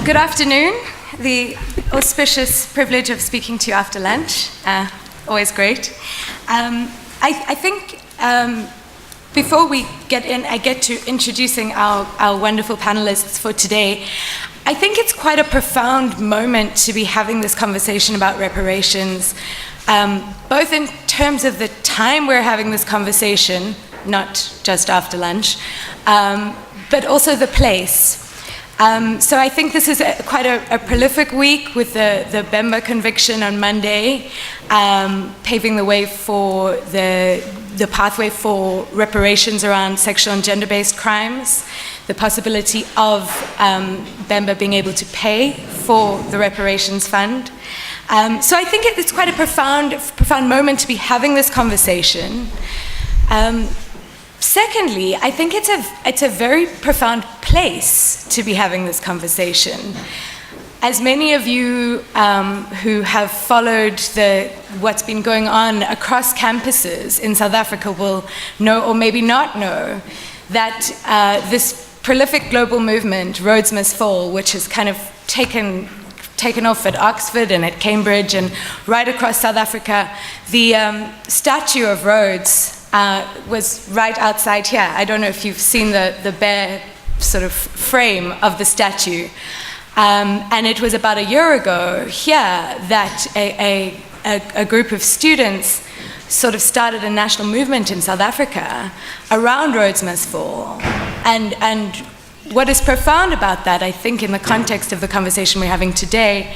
Good afternoon. The auspicious privilege of speaking to you after lunch. Always great. I think before we get to introducing our wonderful panelists for today, I think it's quite a profound moment to be having this conversation about reparations, both in terms of the time we're having this conversation, not just after lunch, but also the place. So I think this is quite a prolific week with the Bemba conviction on Monday, paving the way for the pathway for reparations around sexual and gender-based crimes, the possibility of Bemba being able to pay for the reparations fund. So I think it's quite a profound moment to be having this conversation. Secondly, I think it's a very profound place to be having this conversation. As many of you who have followed what's been going on across campuses in South Africa will know, or maybe not know, that this prolific global movement, Rhodes Must Fall, which has kind of taken off at Oxford and at Cambridge and right across South Africa, the statue of Rhodes was right outside here. I don't know if you've seen the bare sort of frame of the statue. And it was about a year ago here that a group of students sort of started a national movement in South Africa around Rhodes Must Fall. And what is profound about that, I think, in the context of the conversation we're having today,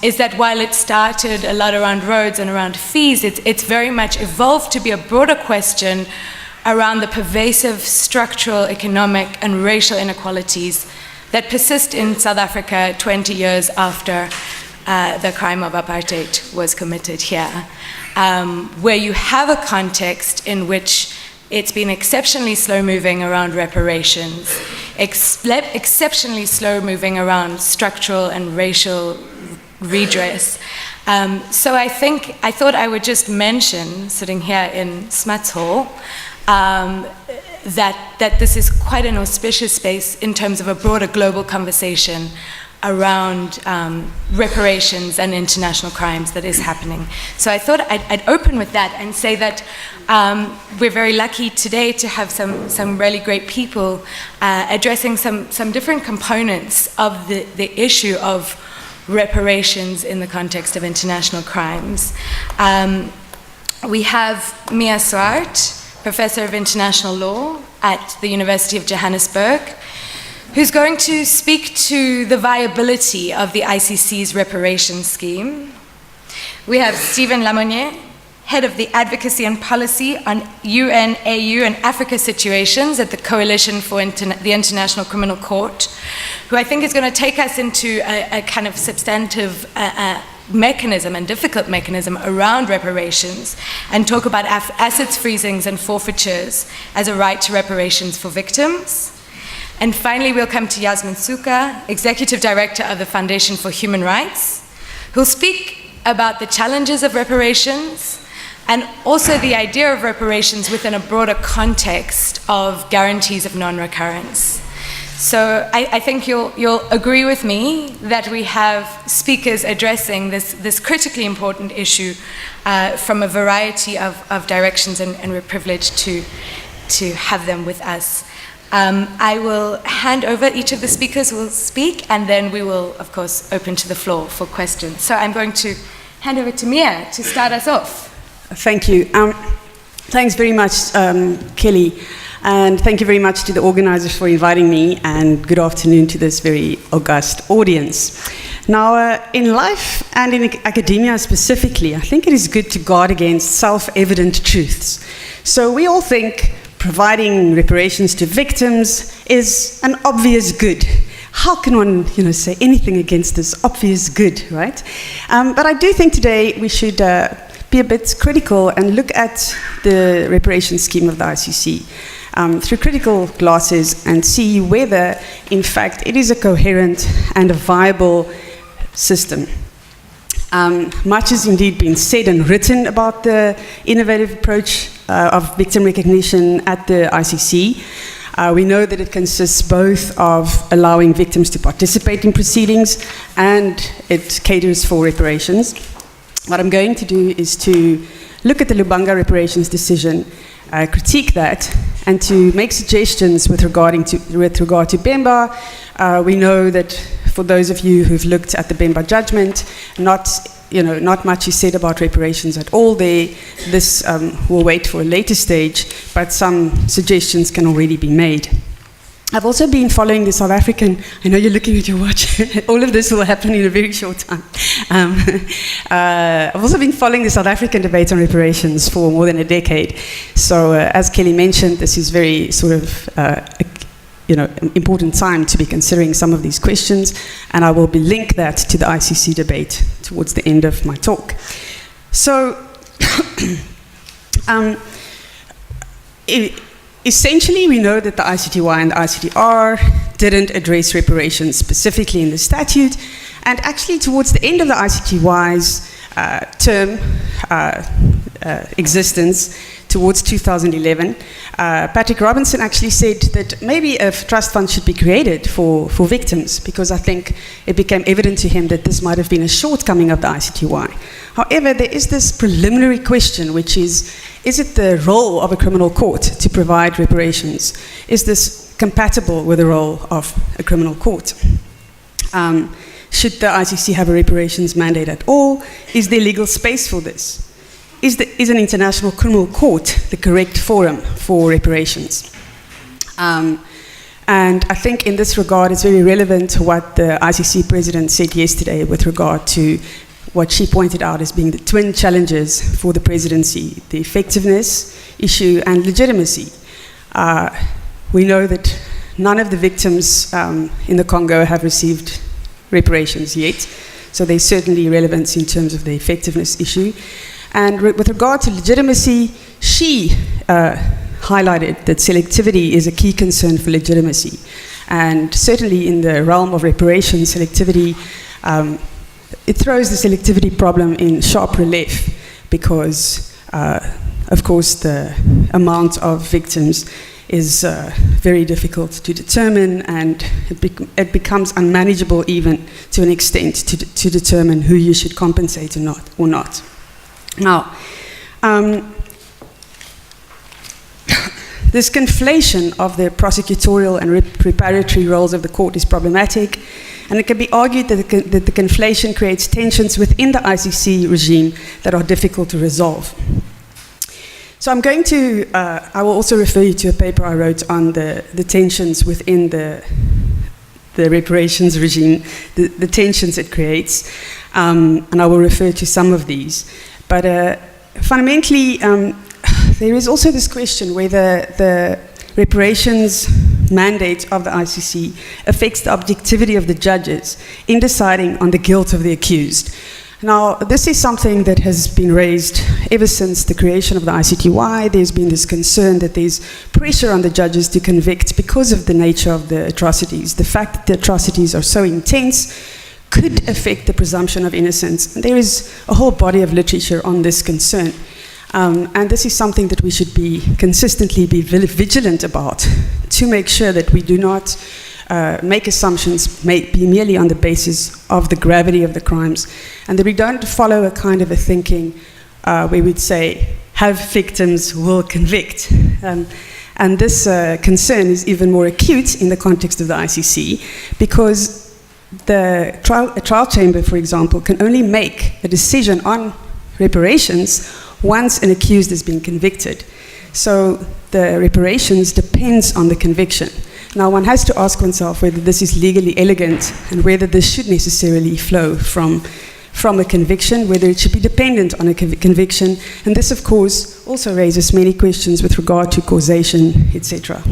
is that while it started a lot around roads and around fees, it's very much evolved to be a broader question around the pervasive structural, economic, and racial inequalities that persist in South Africa 20 years after the crime of apartheid was committed here, where you have a context in which it's been exceptionally slow-moving around reparations, exceptionally slow-moving around structural and racial redress. So I thought I would just mention, sitting here in Smuts Hall, that this is quite an auspicious space in terms of a broader global conversation around reparations and international crimes that is happening. So I thought I'd open with that and say that we're very lucky today to have some really great people addressing some different components of the issue of reparations in the context of international crimes. We have Mia Swart, Professor of International Law at the University of Johannesburg, who's going to speak to the viability of the ICC's reparation scheme. We have Stephen Lamony, Head of the Advocacy and Policy on UN, AU, and Africa situations at the Coalition for the International Criminal Court, who I think is going to take us into a kind of substantive mechanism and difficult mechanism around reparations and talk about assets freezings and forfeitures as a right to reparations for victims. And finally, we'll come to Yasmin Sooka, Executive Director of the Foundation for Human Rights, who'll speak about the challenges of reparations and also the idea of reparations within a broader context of guarantees of non recurrence. So I think you'll agree with me that we have speakers addressing this critically important issue from a variety of directions, and we're privileged to have them with us. I will hand over, each of the speakers will speak, and then we will, of course, open to the floor for questions. So I'm going to hand over to Mia to start us off. Thank you. Thanks very much, Kelly. And thank you very much to the organizers for inviting me, and good afternoon to this very august audience. Now, in life and in academia specifically, I think it is good to guard against self-evident truths. So we all think providing reparations to victims is an obvious good. How can one, say anything against this obvious good, right? But I do think today we should be a bit critical and look at the reparation scheme of the ICC through critical glasses and see whether, in fact, it is a coherent and a viable system. Much has indeed been said and written about the innovative approach of victim recognition at the ICC. We know that it consists both of allowing victims to participate in proceedings and it caters for reparations. What I'm going to do is to look at the Lubanga reparations decision, critique that, and to make suggestions with regard to Bemba. We know that for those of you who've looked at the Bemba judgment, not much is said about reparations at all there. This will wait for a later stage, but some suggestions can already be made. I've also been following the South African, I know you're looking at your watch, all of this will happen in a very short time. I've also been following the South African debate on reparations for more than a decade. So as Kelly mentioned, this is very sort of important time to be considering some of these questions, and I will link that to the ICC debate towards the end of my talk. So, essentially, we know that the ICTY and the ICTR didn't address reparations specifically in the statute, and actually towards the end of the ICTY's term existence, towards 2011, Patrick Robinson actually said that maybe a trust fund should be created for victims, because I think it became evident to him that this might have been a shortcoming of the ICTY. However, there is this preliminary question, which is it the role of a criminal court to provide reparations? Is this compatible with the role of a criminal court? Should the ICC have a reparations mandate at all? Is there legal space for this? Is an international criminal court the correct forum for reparations? And I think in this regard, it's very relevant to what the ICC president said yesterday with regard to what she pointed out as being the twin challenges for the presidency, the effectiveness issue and legitimacy. We know that none of the victims in the Congo have received reparations yet, so there's certainly relevance in terms of the effectiveness issue. And with regard to legitimacy, she highlighted that selectivity is a key concern for legitimacy. And certainly in the realm of reparations, selectivity, it throws the selectivity problem in sharp relief because, of course, the amount of victims is very difficult to determine, and it becomes unmanageable even to an extent to determine who you should compensate or not. Now, this conflation of the prosecutorial and reparatory roles of the court is problematic, and it can be argued that the conflation creates tensions within the ICC regime that are difficult to resolve. So I'm going to, I will also refer you to a paper I wrote on the tensions within the reparations regime, the tensions it creates, and I will refer to some of these. But fundamentally, there is also this question whether the reparations mandate of the ICC affects the objectivity of the judges in deciding on the guilt of the accused. Now, this is something that has been raised ever since the creation of the ICTY. There's been this concern that there's pressure on the judges to convict because of the nature of the atrocities. The fact that the atrocities are so intense could affect the presumption of innocence. And there is a whole body of literature on this concern. And this is something that we should consistently be vigilant about to make sure that we do not make assumptions merely on the basis of the gravity of the crimes, and that we don't follow a kind of a thinking where we'd say, have victims, will convict. And this concern is even more acute in the context of the ICC, because a trial chamber, for example, can only make a decision on reparations once an accused has been convicted. So the reparations depends on the conviction. Now, one has to ask oneself whether this is legally elegant and whether this should necessarily flow from a conviction, whether it should be dependent on a conviction. And this, of course, also raises many questions with regard to causation, etc.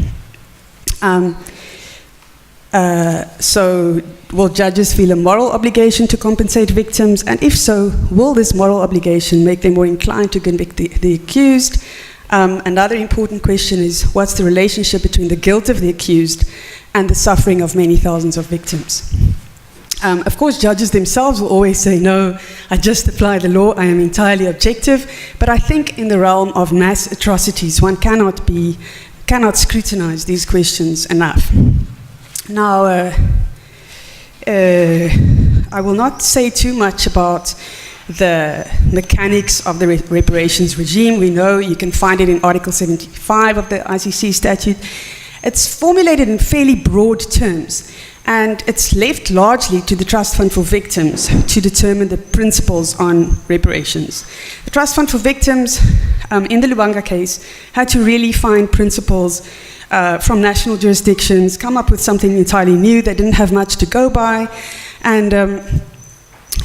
So, will judges feel a moral obligation to compensate victims? And if so, will this moral obligation make them more inclined to convict the accused? Another important question is, what's the relationship between the guilt of the accused and the suffering of many thousands of victims? Of course, judges themselves will always say, no, I just apply the law, I am entirely objective. But I think in the realm of mass atrocities, one cannot cannot scrutinize these questions enough. Now, I will not say too much about the mechanics of the reparations regime. We know you can find it in Article 75 of the ICC statute. It's formulated in fairly broad terms, and it's left largely to the Trust Fund for Victims to determine the principles on reparations. The Trust Fund for Victims, in the Lubanga case, had to really find principles from national jurisdictions, come up with something entirely new. They didn't have much to go by, and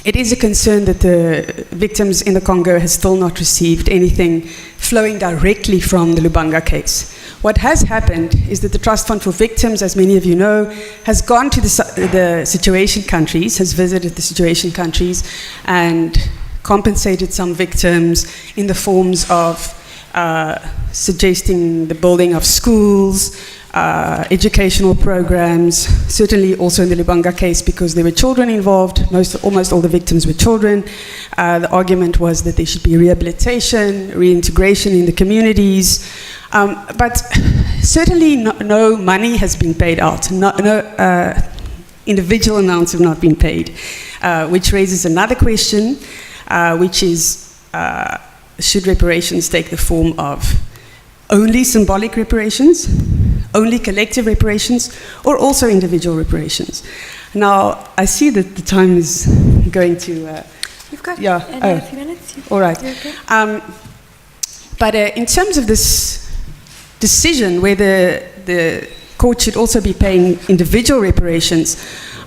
it is a concern that the victims in the Congo has still not received anything flowing directly from the Lubanga case. What has happened is that the Trust Fund for Victims, as many of you know, has gone to the situation countries, has visited the situation countries, and compensated some victims in the forms of suggesting the building of schools, educational programs, certainly also in the Lubanga case because there were children involved. Almost all the victims were children. The argument was that there should be rehabilitation, reintegration in the communities, but certainly no money has been paid out. No individual amounts have not been paid, which raises another question, which is, should reparations take the form of only symbolic reparations, only collective reparations, or also individual reparations? Now, I see that the time is going to... You've got a few minutes. All right. Okay. But in terms of this decision whether the court should also be paying individual reparations,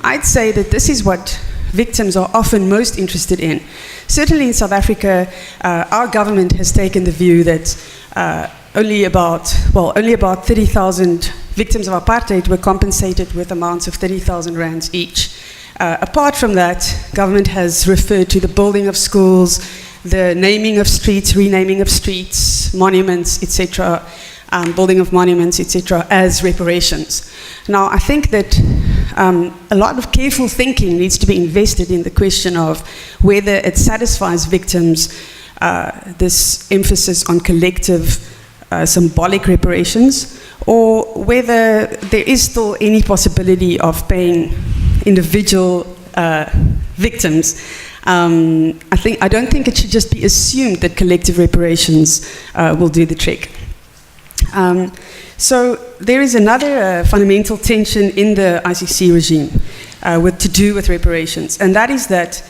I'd say that this is what victims are often most interested in. Certainly in South Africa, our government has taken the view that only about 30,000 victims of apartheid were compensated with amounts of 30,000 rands each. Apart from that, government has referred to the building of schools, the naming of streets, renaming of streets, monuments, etc., building of monuments, etc., as reparations. Now, I think that a lot of careful thinking needs to be invested in the question of whether it satisfies victims, this emphasis on collective symbolic reparations, or whether there is still any possibility of paying individual victims. I don't think it should just be assumed that collective reparations will do the trick. So there is another fundamental tension in the ICC regime to do with reparations, and that is that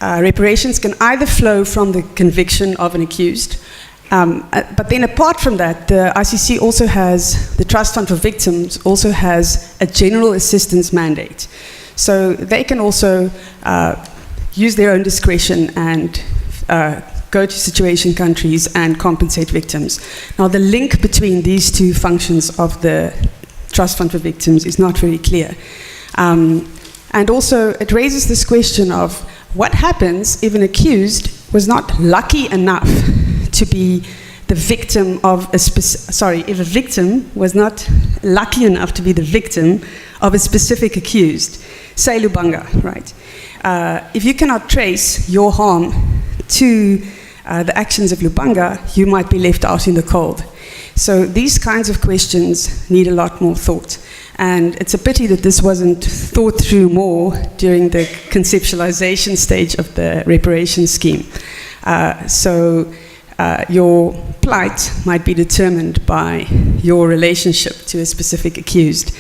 reparations can either flow from the conviction of an accused, but then apart from that, the ICC also has, the Trust Fund for Victims also has a general assistance mandate. So they can also use their own discretion and go to situation countries and compensate victims. Now, the link between these two functions of the Trust Fund for Victims is not very clear. And also, it raises this question of what happens if an accused was not lucky enough to be the victim of if a victim was not lucky enough to be the victim of a specific accused, say Lubanga, right? If you cannot trace your harm to the actions of Lubanga, you might be left out in the cold. So these kinds of questions need a lot more thought. And it's a pity that this wasn't thought through more during the conceptualization stage of the reparation scheme. So your plight might be determined by your relationship to a specific accused.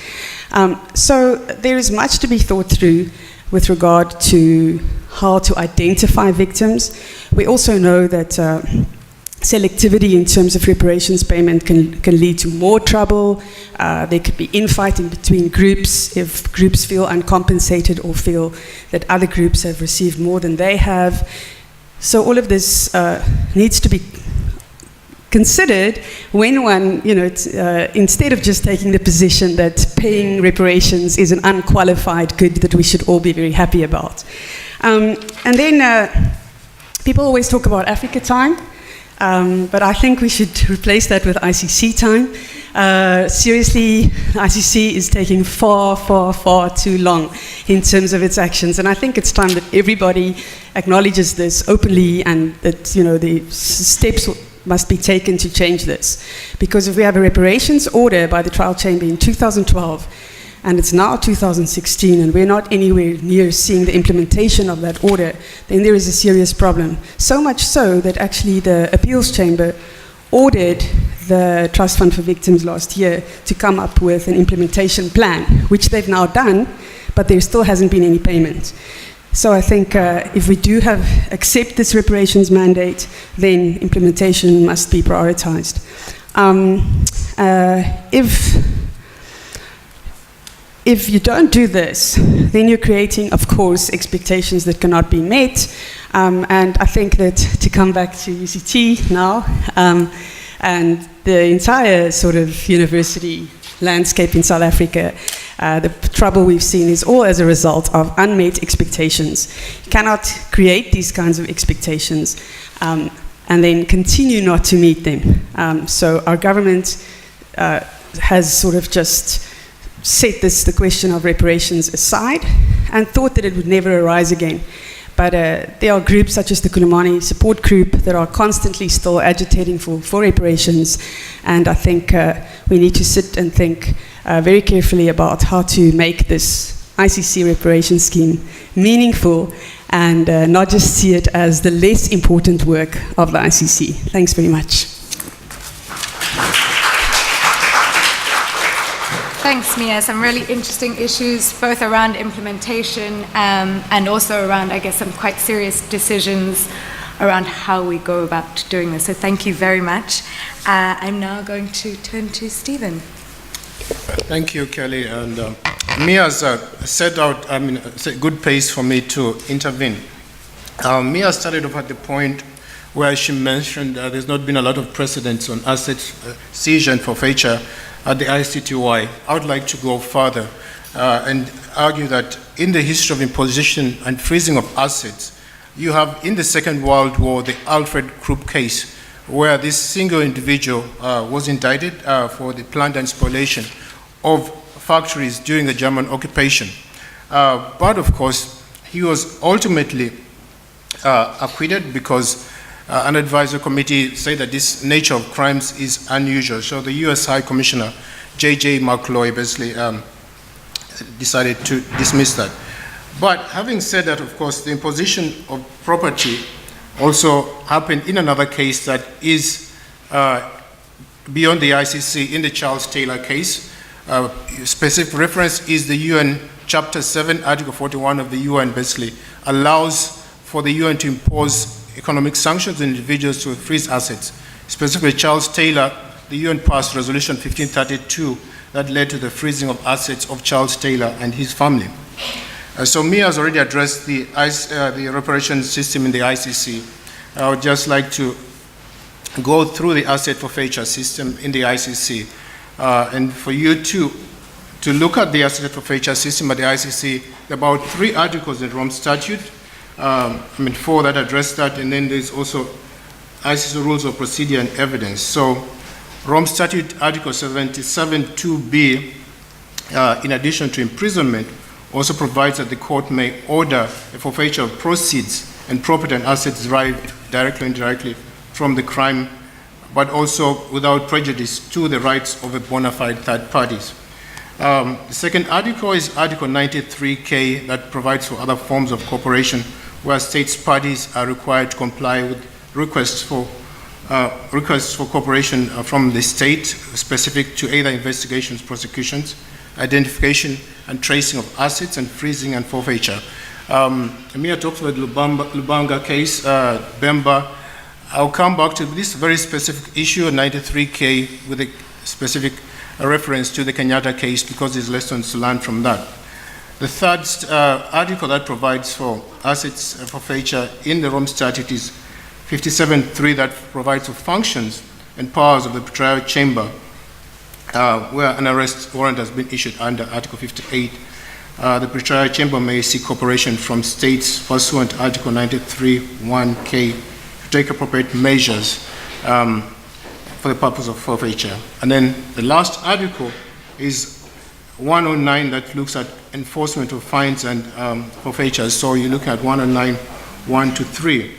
So there is much to be thought through with regard to how to identify victims. We also know that selectivity in terms of reparations payment can lead to more trouble. There could be infighting between groups if groups feel uncompensated or feel that other groups have received more than they have. So all of this needs to be considered when one, instead of just taking the position that paying reparations is an unqualified good that we should all be very happy about. And then people always talk about Africa time, but I think we should replace that with ICC time. Seriously, ICC is taking far, far, far too long in terms of its actions, and I think it's time that everybody acknowledges this openly, and that the steps must be taken to change this. Because if we have a reparations order by the trial chamber in 2012, and it's now 2016, and we're not anywhere near seeing the implementation of that order, then there is a serious problem. So much so that actually the appeals chamber ordered the Trust Fund for Victims last year to come up with an implementation plan, which they've now done, but there still hasn't been any payment. So I think if we do accept this reparations mandate, then implementation must be prioritized. If you don't do this, then you're creating, of course, expectations that cannot be met. And I think that to come back to UCT now, and the entire sort of university landscape in South Africa, the trouble we've seen is all as a result of unmet expectations. You cannot create these kinds of expectations and then continue not to meet them. So our government has sort of just set the question of reparations aside and thought that it would never arise again. But there are groups such as the Lamony support group that are constantly still agitating for reparations, and I think we need to sit and think very carefully about how to make this ICC reparation scheme meaningful and not just see it as the less important work of the ICC. Thanks very much. Thanks, Mia. Some really interesting issues, both around implementation and also around, I guess, some quite serious decisions around how we go about doing this. So thank you very much. I'm now going to turn to Stephen. Thank you, Kelly. And Mia has set out, a good pace for me to intervene. Mia started off at the point where she mentioned there's not been a lot of precedence on asset seizure and forfeiture at the ICTY. I would like to go further and argue that in the history of imposition and freezing of assets, you have in the Second World War the Alfred Krupp case, where this single individual was indicted for the planned and spoliation of factories during the German occupation. But of course, he was ultimately acquitted because an advisory committee said that this nature of crimes is unusual. So the US High Commissioner, J.J. McCloy, basically decided to dismiss that. But having said that, of course, the imposition of property also happened in another case that is beyond the ICC, in the Charles Taylor case. Specific reference is the UN Chapter 7, Article 41 of the UN, basically allows for the UN to impose economic sanctions on individuals to freeze assets. Specifically, Charles Taylor, the UN passed Resolution 1532 that led to the freezing of assets of Charles Taylor and his family. So Mia has already addressed the reparation system in the ICC. I would just like to go through the asset forfeiture system in the ICC. And for you to look at the asset forfeiture system at the ICC, there are about 3 articles in the Rome Statute, 4 that address that, and then there's also ICC Rules of Procedure and Evidence. So Rome Statute Article 77 2b, in addition to imprisonment, also provides that the court may order a forfeiture of proceeds and property and assets derived directly or indirectly from the crime, but also without prejudice to the rights of a bona fide third parties. The second article is Article 93K that provides for other forms of cooperation where states parties are required to comply with requests for cooperation from the state specific to either investigations, prosecutions, identification and tracing of assets, and freezing and forfeiture. Amir talked about the Lubanga case, Bemba. I'll come back to this very specific issue, 93K, with a specific reference to the Kenyatta case because there's lessons to learn from that. The third article that provides for assets forfeiture in the Rome Statute is 57.3 that provides for functions and powers of the trial chamber where an arrest warrant has been issued under Article 58. The pretrial chamber may seek cooperation from states pursuant to Article 93(1)K to take appropriate measures for the purpose of forfeiture. And then the last article is 109 that looks at enforcement of fines and forfeitures. So you're looking at 109, 1 to 3.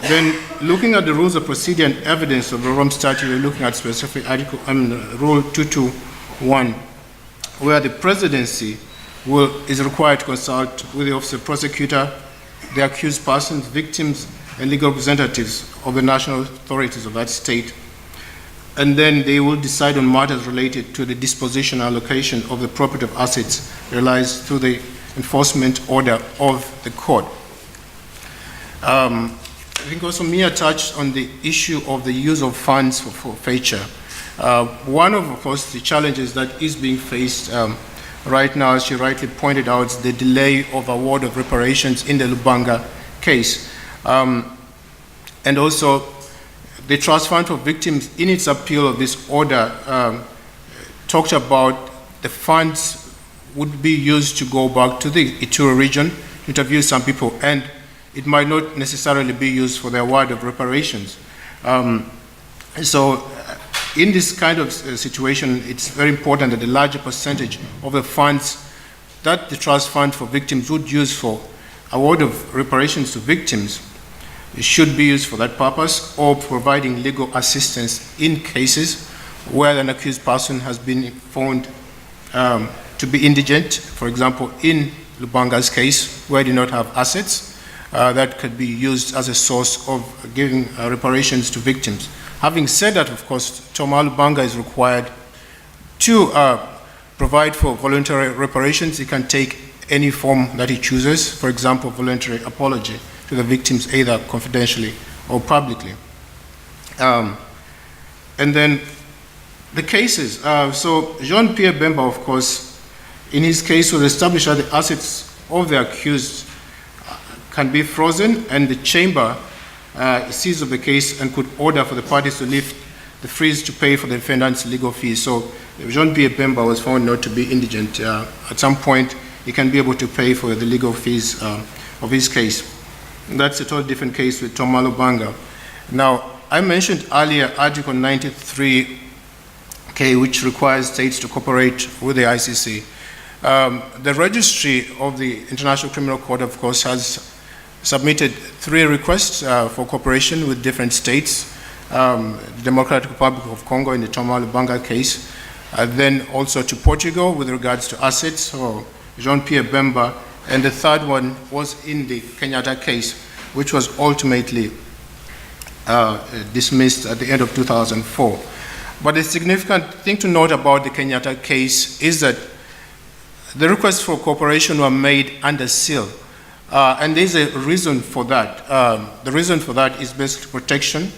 Then, looking at the rules of procedure and evidence of the Rome Statute, we're looking at specific article, Rule 221, where the presidency is required to consult with the office of prosecutor, the accused persons, victims, and legal representatives of the national authorities of that state. And then they will decide on matters related to the disposition and allocation of the property of assets realized through the enforcement order of the court. I think also Mia touched on the issue of the use of funds for forfeiture. One of course, the challenges that is being faced right now, as she rightly pointed out, is the delay of award of reparations in the Lubanga case. And also, the Trust Fund for Victims, in its appeal of this order, talked about the funds would be used to go back to the Ituri region to interview some people, and it might not necessarily be used for the award of reparations. So in this kind of situation, it's very important that the larger percentage of the funds that the Trust Fund for Victims would use for award of reparations to victims should be used for that purpose, or providing legal assistance in cases where an accused person has been found to be indigent. For example, in Lubanga's case, where they did not have assets, that could be used as a source of giving reparations to victims. Having said that, of course, Toma Lubanga is required to provide for voluntary reparations. He can take any form that he chooses, for example, voluntary apology to the victims, either confidentially or publicly. And then the cases. So Jean-Pierre Bemba, of course, in his case was established that the assets of the accused can be frozen, and the chamber seized of the case and could order for the parties to lift the freeze to pay for the defendant's legal fees. So Jean-Pierre Bemba was found not to be indigent. At some point, he can be able to pay for the legal fees of his case. And that's a totally different case with Toma Lubanga. Now, I mentioned earlier Article 93, which requires states to cooperate with the ICC. The registry of the International Criminal Court, of course, has submitted 3 requests for cooperation with different states, the Democratic Republic of Congo in the Toma Lubanga case, then also to Portugal with regards to assets, so Jean-Pierre Bemba, and the third one was in the Kenyatta case, which was ultimately dismissed at the end of 2004. But the significant thing to note about the Kenyatta case is that the requests for cooperation were made under seal. And there's a reason for that. The reason for that is basically protection,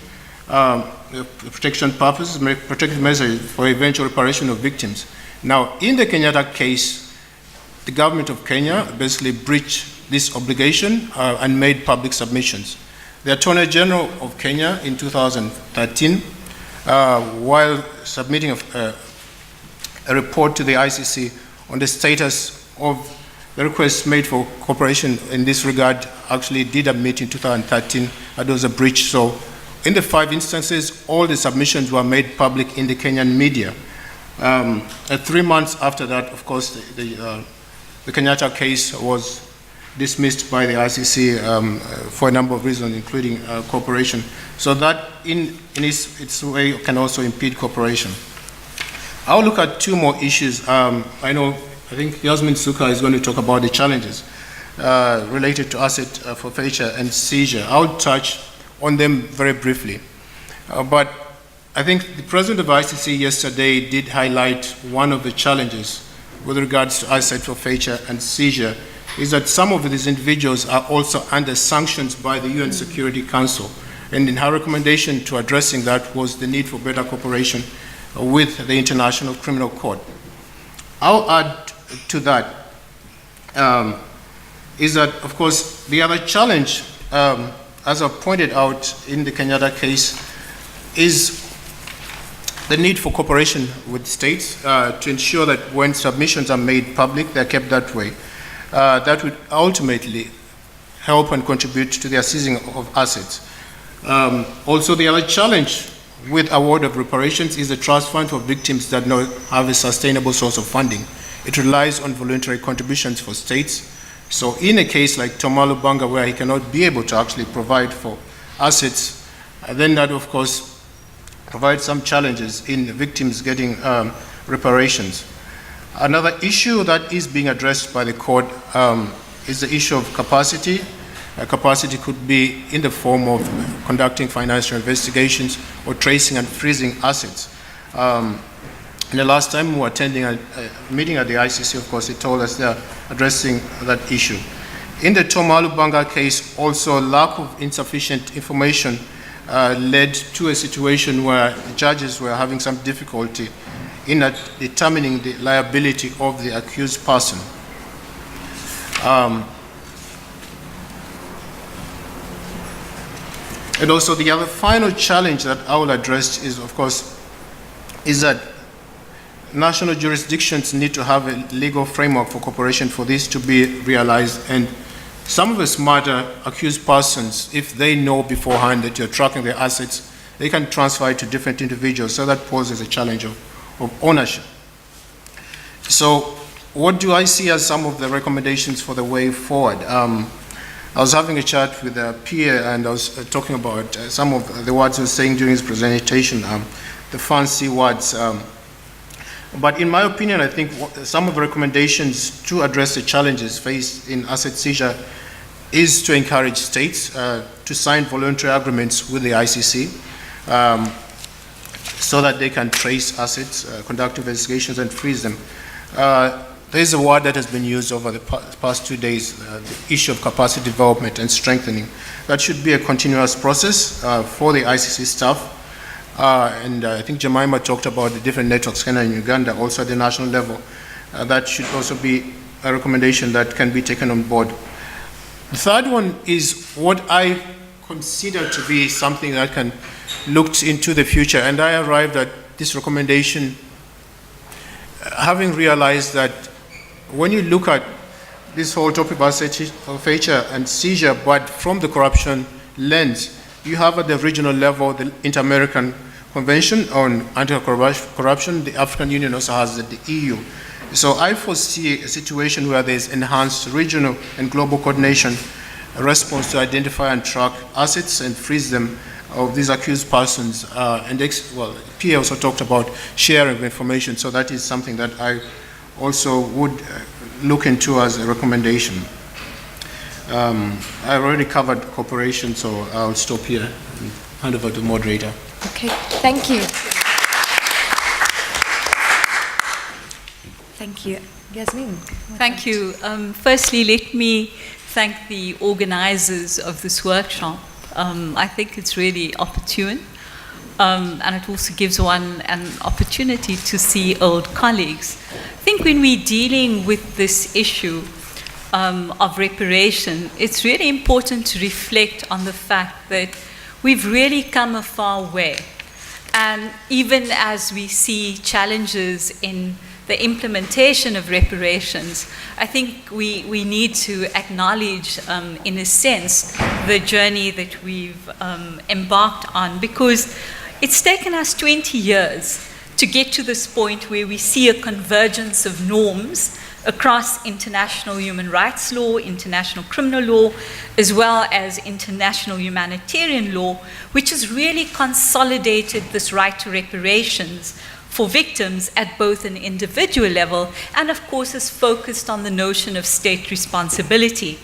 protection purposes, protective measures for eventual reparation of victims. Now, in the Kenyatta case, the government of Kenya basically breached this obligation and made public submissions. The Attorney General of Kenya in 2013, while submitting a report to the ICC on the status of the requests made for cooperation in this regard, actually did admit in 2013 that there was a breach. So in the 5 instances, all the submissions were made public in the Kenyan media. 3 months after that, of course, the Kenyatta case was dismissed by the ICC for a number of reasons, including cooperation. So that in its way can also impede cooperation. I'll look at 2 more issues. I think Yasmin Sooka is going to talk about the challenges related to asset forfeiture and seizure. I'll touch on them very briefly. But I think the president of ICC yesterday did highlight one of the challenges with regards to asset forfeiture and seizure is that some of these individuals are also under sanctions by the UN Security Council. And in her recommendation to addressing that was the need for better cooperation with the International Criminal Court. I'll add to that is that, of course, the other challenge, as I pointed out in the Kenyatta case, is the need for cooperation with states to ensure that when submissions are made public, they're kept that way. That would ultimately help and contribute to their seizing of assets. Also, the other challenge with award of reparations is the trust fund for victims that don't have a sustainable source of funding. It relies on voluntary contributions for states. So in a case like Toma Lubanga, where he cannot be able to actually provide for assets, then that, of course, provides some challenges in victims getting reparations. Another issue that is being addressed by the court is the issue of capacity. Capacity could be in the form of conducting financial investigations or tracing and freezing assets. And the last time we were attending a meeting at the ICC, of course, they told us they are addressing that issue. In the Tomalu Banga case, also lack of insufficient information led to a situation where the judges were having some difficulty in determining the liability of the accused person. And also the other final challenge that I will address is, of course, is that national jurisdictions need to have a legal framework for cooperation for this to be realized. And some of the smarter accused persons, if they know beforehand that you're tracking their assets, they can transfer it to different individuals. So that poses a challenge of ownership. So what do I see as some of the recommendations for the way forward? I was having a chat with a peer, and I was talking about some of the words he was saying during his presentation, the fancy words. But in my opinion, I think some of the recommendations to address the challenges faced in asset seizure is to encourage states to sign voluntary agreements with the ICC so that they can trace assets, conduct investigations, and freeze them. There is a word that has been used over the past 2 days, the issue of capacity development and strengthening. That should be a continuous process for the ICC staff. And I think Jemima talked about the different networks, Kenya and Uganda, also at the national level. That should also be a recommendation that can be taken on board. The third one is what I consider to be something that can look into the future. And I arrived at this recommendation having realized that when you look at this whole topic about forfeiture and seizure, but from the corruption lens, you have at the regional level the Inter-American Convention on Anti-Corruption. The African Union also has the EU. So I foresee a situation where there's enhanced regional and global coordination, a response to identify and track assets and freeze them of these accused persons. Well, Pierre also talked about sharing of information, so that is something that I also would look into as a recommendation. I already covered cooperation, so I'll stop here and hand over to the moderator. Okay, thank you. Thank you. Yasmin. Thank you. Firstly, let me thank the organizers of this workshop. I think it's really opportune, and it also gives one an opportunity to see old colleagues. I think when we're dealing with this issue of reparation, it's really important to reflect on the fact that we've really come a far way. And even as we see challenges in the implementation of reparations, I think we need to acknowledge, in a sense, the journey that we've embarked on, because it's taken us 20 years to get to this point where we see a convergence of norms across international human rights law, international criminal law, as well as international humanitarian law, which has really consolidated this right to reparations for victims at both an individual level and, of course, is focused on the notion of state responsibility.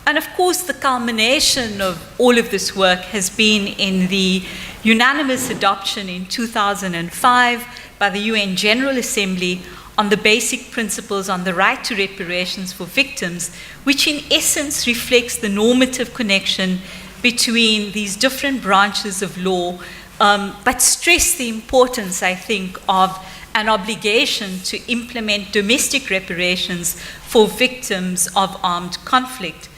And, of course, the culmination of all of this work has been in the unanimous adoption in 2005 by the UN General Assembly on the basic principles on the right to reparations for victims, which in essence reflects the normative connection between these different branches of law, but stress the importance, I think, of an obligation to implement domestic reparations for victims of armed conflict.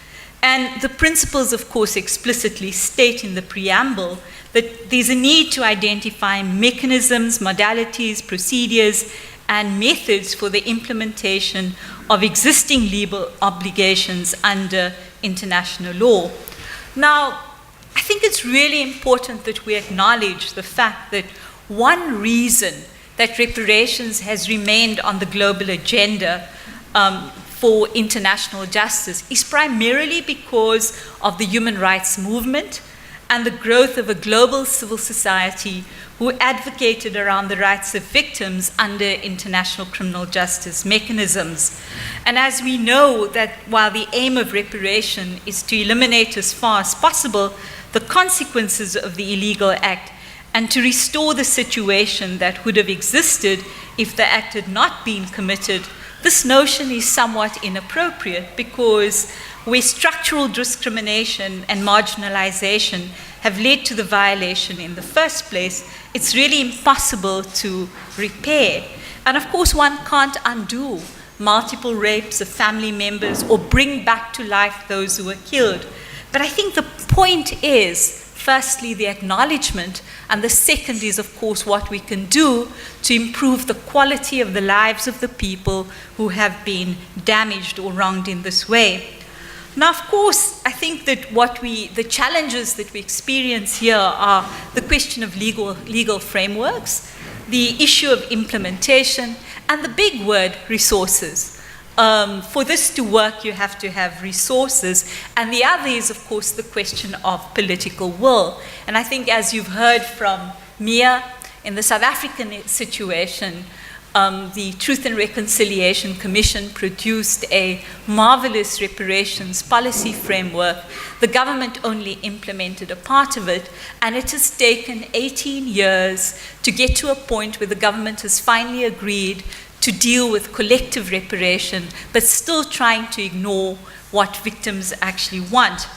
And the principles, of course, explicitly state in the preamble that there's a need to identify mechanisms, modalities, procedures, and methods for the implementation of existing legal obligations under international law. Now, I think it's really important that we acknowledge the fact that one reason that reparations has remained on the global agenda for international justice is primarily because of the human rights movement and the growth of a global civil society who advocated around the rights of victims under international criminal justice mechanisms. And as we know that while the aim of reparation is to eliminate as far as possible the consequences of the illegal act and to restore the situation that would have existed if the act had not been committed, this notion is somewhat inappropriate because where structural discrimination and marginalization have led to the violation in the first place, it's really impossible to repair. And of course, one can't undo multiple rapes of family members or bring back to life those who were killed. But I think the point is, firstly, the acknowledgement, and the second is, of course, what we can do to improve the quality of the lives of the people who have been damaged or wronged in this way. Now, of course, I think that the challenges that we experience here are the question of legal frameworks, the issue of implementation, and the big word, resources. For this to work, you have to have resources. And the other is, of course, the question of political will. And I think, as you've heard from Mia, in the South African situation, the Truth and Reconciliation Commission produced a marvelous reparations policy framework. The government only implemented a part of it, and it has taken 18 years to get to a point where the government has finally agreed to deal with collective reparation, but still trying to ignore what victims actually want.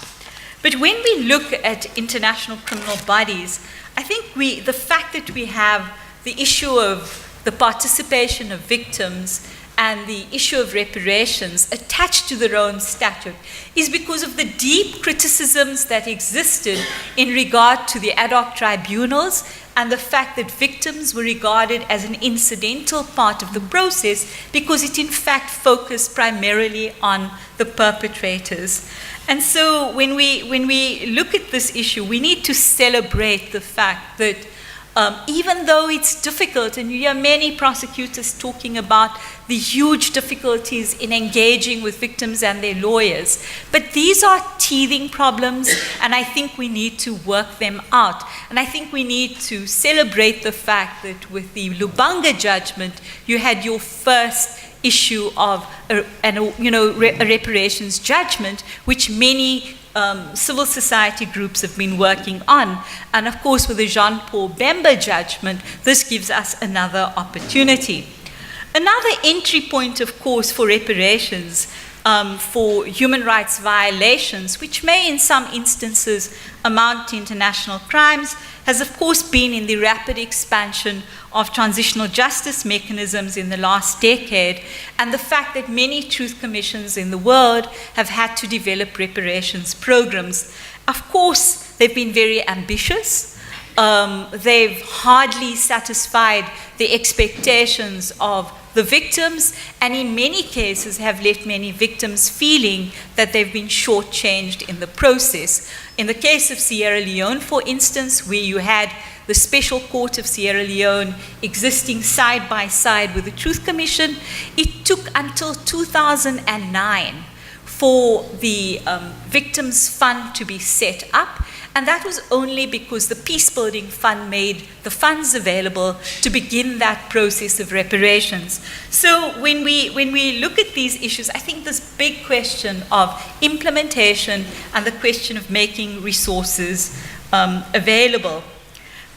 But when we look at international criminal bodies, I think the fact that we have the issue of the participation of victims and the issue of reparations attached to their own statute is because of the deep criticisms that existed in regard to the ad hoc tribunals and the fact that victims were regarded as an incidental part of the process because it in fact focused primarily on the perpetrators. And so when we look at this issue, we need to celebrate the fact that even though it's difficult, and you hear many prosecutors talking about the huge difficulties in engaging with victims and their lawyers, but these are teething problems, and I think we need to work them out. And I think we need to celebrate the fact that with the Lubanga judgment, you had your first issue of a reparations judgment, which many civil society groups have been working on. And of course, with the Jean-Paul Bemba judgment, this gives us another opportunity. Another entry point, of course, for reparations for human rights violations, which may in some instances amount to international crimes, has of course been in the rapid expansion of transitional justice mechanisms in the last decade, and the fact that many truth commissions in the world have had to develop reparations programs. Of course, they've been very ambitious. They've hardly satisfied the expectations of the victims, and in many cases have left many victims feeling that they've been shortchanged in the process. In the case of Sierra Leone, for instance, where you had the Special Court of Sierra Leone existing side by side with the Truth Commission, it took until 2009 for the Victims Fund to be set up. And that was only because the Peace Building Fund made the funds available to begin that process of reparations. So when we look at these issues, I think this big question of implementation and the question of making resources available.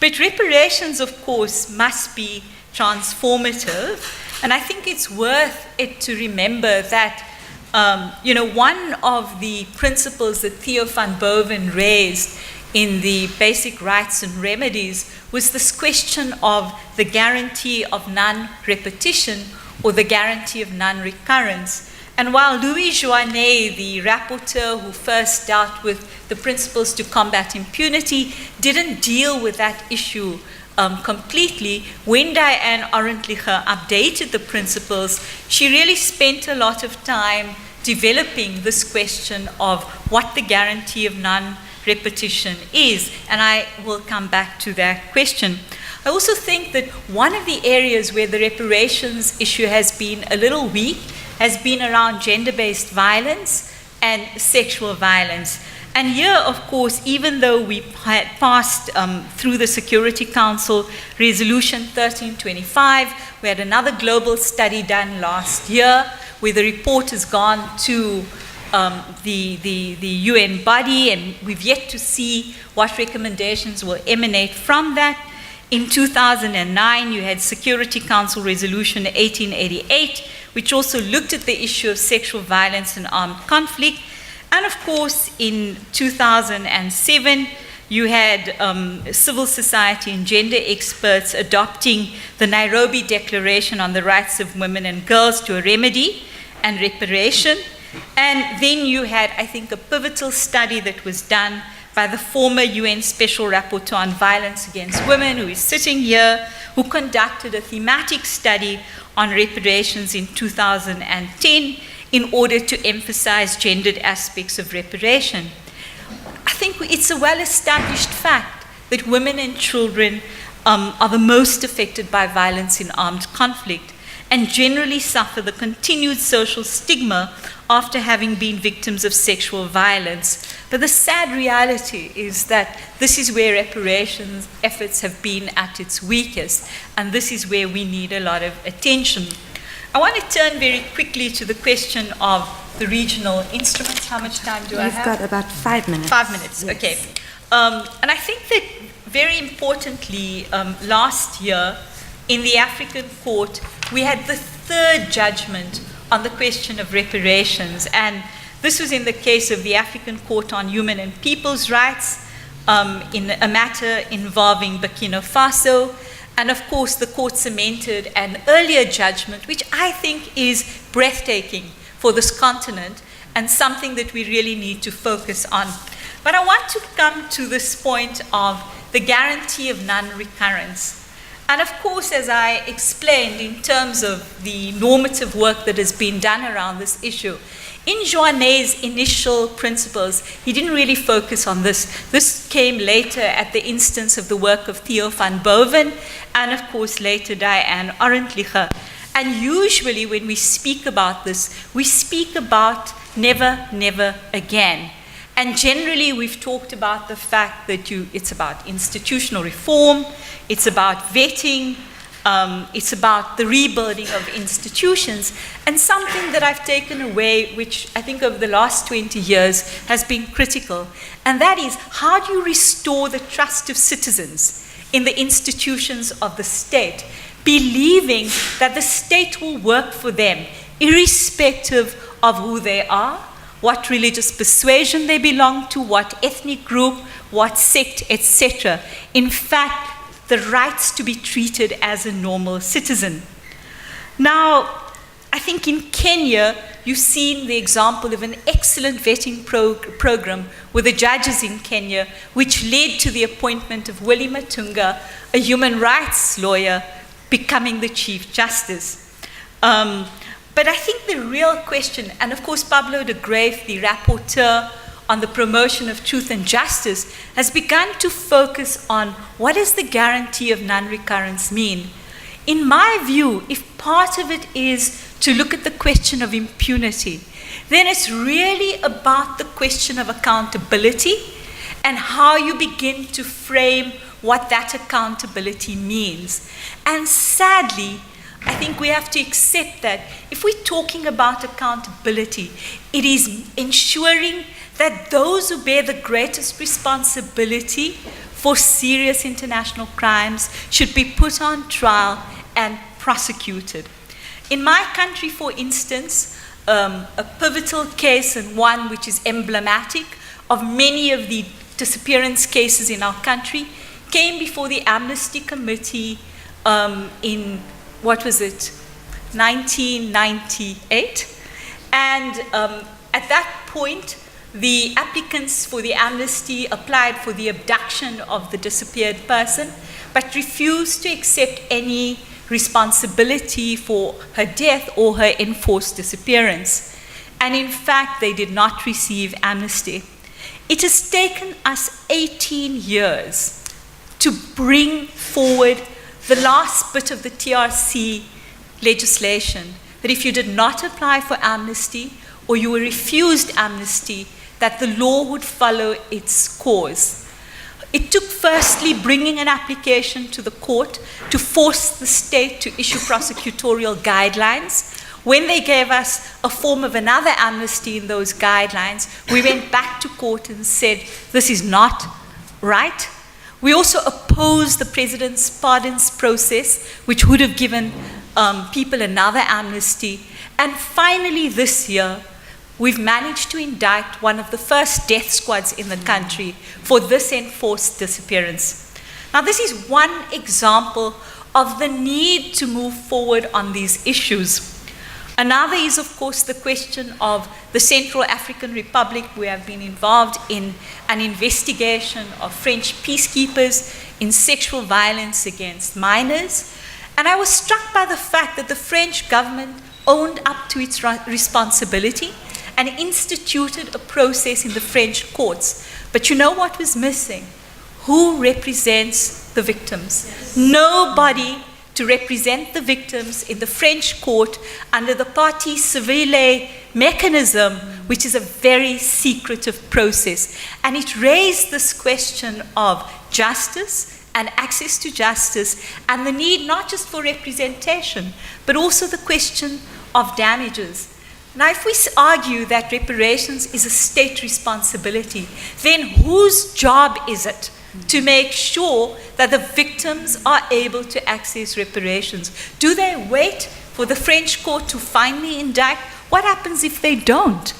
But reparations, of course, must be transformative. And I think it's worth it to remember that one of the principles that Theo van Boven raised in the Basic Rights and Remedies was this question of the guarantee of non-repetition or the guarantee of non-recurrence. And while Louis Joannet, the rapporteur who first dealt with the principles to combat impunity, didn't deal with that issue completely, when Diane Orentlicher updated the principles, she really spent a lot of time developing this question of what the guarantee of non-repetition is, and I will come back to that question. I also think that one of the areas where the reparations issue has been a little weak has been around gender-based violence and sexual violence. And here, of course, even though we had passed through the Security Council Resolution 1325, we had another global study done last year where the report has gone to the UN body, and we've yet to see what recommendations will emanate from that. In 2009, you had Security Council Resolution 1888, which also looked at the issue of sexual violence and armed conflict. And of course, in 2007, you had civil society and gender experts adopting the Nairobi Declaration on the Rights of Women and Girls to a Remedy and Reparation. And then you had, I think, a pivotal study that was done by the former UN Special Rapporteur on Violence Against Women, who is sitting here, who conducted a thematic study on reparations in 2010 in order to emphasize gendered aspects of reparation. I think it's a well-established fact that women and children are the most affected by violence in armed conflict and generally suffer the continued social stigma after having been victims of sexual violence. But the sad reality is that this is where reparations efforts have been at its weakest, and this is where we need a lot of attention. I want to turn very quickly to the question of the regional instruments. How much time do I have? You've got about 5 minutes. 5 minutes, Yes. okay. And I think that very importantly, last year in the African Court, we had the third judgment on the question of reparations. And this was in the case of the African Court on Human and People's Rights, in a matter involving Burkina Faso. And of course, the court cemented an earlier judgment, which I think is breathtaking for this continent and something that we really need to focus on. But I want to come to this point of the guarantee of non-recurrence. And of course, as I explained in terms of the normative work that has been done around this issue, in Joanne's initial principles, he didn't really focus on this. This came later at the instance of the work of Theo van Boven, and of course later Diane Orentlicher. And usually when we speak about this, we speak about never, never again. And generally we've talked about the fact that it's about institutional reform, it's about vetting, it's about the rebuilding of institutions, and something that I've taken away, which I think over the last 20 years has been critical, and that is, how do you restore the trust of citizens in the institutions of the state, believing that the state will work for them, irrespective of who they are, what religious persuasion they belong to, what ethnic group, what sect, etc. In fact, the rights to be treated as a normal citizen. Now, I think in Kenya, you've seen the example of an excellent vetting program with the judges in Kenya, which led to the appointment of Willie Matunga, a human rights lawyer, becoming the Chief Justice. But I think the real question, and of course Pablo de Graaf, the rapporteur on the promotion of truth and justice, has begun to focus on what does the guarantee of non-recurrence mean. In my view, if part of it is to look at the question of impunity, then it's really about the question of accountability and how you begin to frame what that accountability means. And sadly, I think we have to accept that if we're talking about accountability, it is ensuring that those who bear the greatest responsibility for serious international crimes should be put on trial and prosecuted. In my country, for instance, a pivotal case, and one which is emblematic of many of the disappearance cases in our country, came before the Amnesty Committee in, 1998. And at that point, the applicants for the amnesty applied for the abduction of the disappeared person, but refused to accept any responsibility for her death or her enforced disappearance. And in fact, they did not receive amnesty. It has taken us 18 years to bring forward the last bit of the TRC legislation, that if you did not apply for amnesty or you were refused amnesty, that the law would follow its course. It took firstly bringing an application to the court to force the state to issue prosecutorial guidelines. When they gave us a form of another amnesty in those guidelines, we went back to court and said, this is not right. We also opposed the president's pardons process, which would have given people another amnesty. And finally this year, we've managed to indict one of the first death squads in the country for this enforced disappearance. Now, this is one example of the need to move forward on these issues. Another is, of course, the question of the Central African Republic. We have been involved in an investigation of French peacekeepers in sexual violence against minors. And I was struck by the fact that the French government owned up to its responsibility and instituted a process in the French courts. But you know what was missing? Who represents the victims? Nobody to represent the victims in the French court under the partie civile mechanism, which is a very secretive process. And it raised this question of justice and access to justice and the need not just for representation, but also the question of damages. Now, if we argue that reparations is a state responsibility, then whose job is it to make sure that the victims are able to access reparations? Do they wait for the French court to finally indict? What happens if they don't?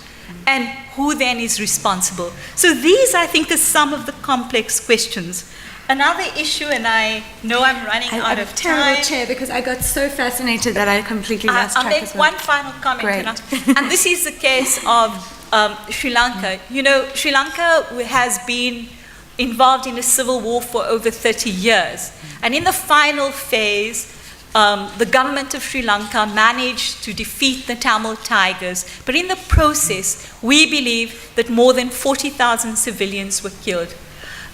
And who then is responsible? So these, I think, are some of the complex questions. Another issue, and I know I'm running out of time. Terrible chair, because I got so fascinated that I completely lost track I'll make as well. one final comment. Great. And this is the case of Sri Lanka. You know, Sri Lanka has been involved in a civil war for over 30 years. And in the final phase, the government of Sri Lanka managed to defeat the Tamil Tigers. But in the process, we believe that more than 40,000 civilians were killed.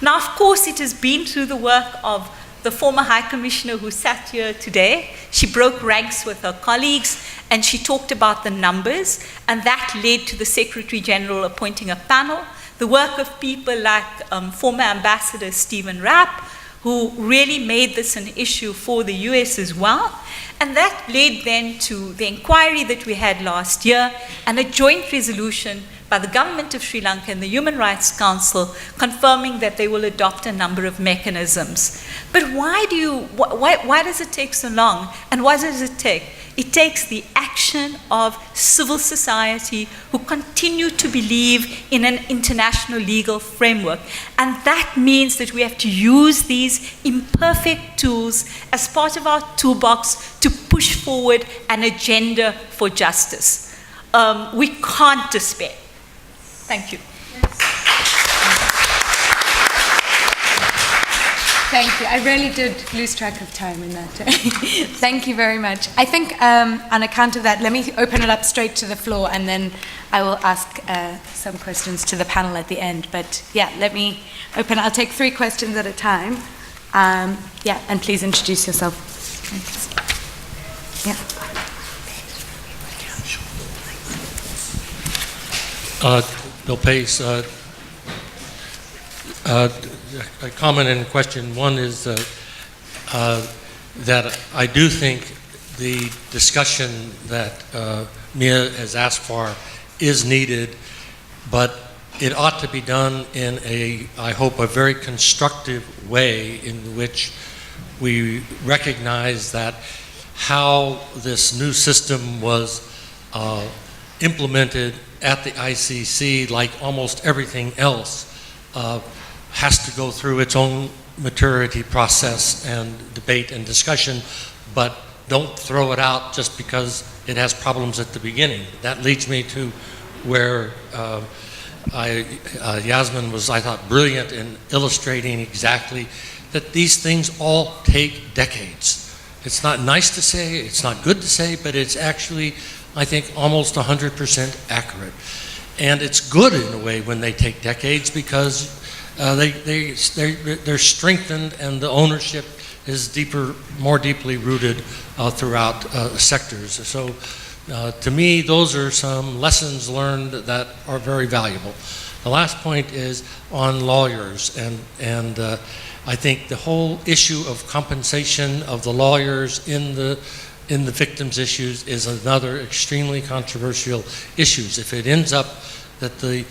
Now, of course, it has been through the work of the former High Commissioner who sat here today. She broke ranks with her colleagues, and she talked about the numbers, and that led to the Secretary General appointing a panel. The work of people like former Ambassador Stephen Rapp, who really made this an issue for the US as well. And that led then to the inquiry that we had last year and a joint resolution by the government of Sri Lanka and the Human Rights Council confirming that they will adopt a number of mechanisms. But why does it take so long? And what does it take? It takes the action of civil society who continue to believe in an international legal framework. And that means that we have to use these imperfect tools as part of our toolbox to push forward an agenda for justice. We can't despair. Thank you. Thank you. I really did lose track of time in that. Thank you very much. I think on account of that, let me open it up straight to the floor, and then I will ask some questions to the panel at the end. But yeah, let me open. I'll take 3 questions at a time. Yeah, and please introduce yourself. Yeah. Bill Pace. A comment and question. One is that I do think the discussion that Mia has asked for is needed, but it ought to be done in I hope, a very constructive way in which we recognize that how this new system was implemented at the ICC, like almost everything else, has to go through its own maturity process and debate and discussion, but don't throw it out just because it has problems at the beginning. That leads me to where Yasmin was, I thought, brilliant in illustrating exactly that these things all take decades. It's not nice to say, it's not good to say, but it's actually, I think, almost 100% accurate. And it's good in a way when they take decades, because they're strengthened and the ownership is more deeply rooted throughout sectors. So to me, those are some lessons learned that are very valuable. The last point is on lawyers, and I think the whole issue of compensation of the lawyers in the victims' issues is another extremely controversial issue. If it ends up that the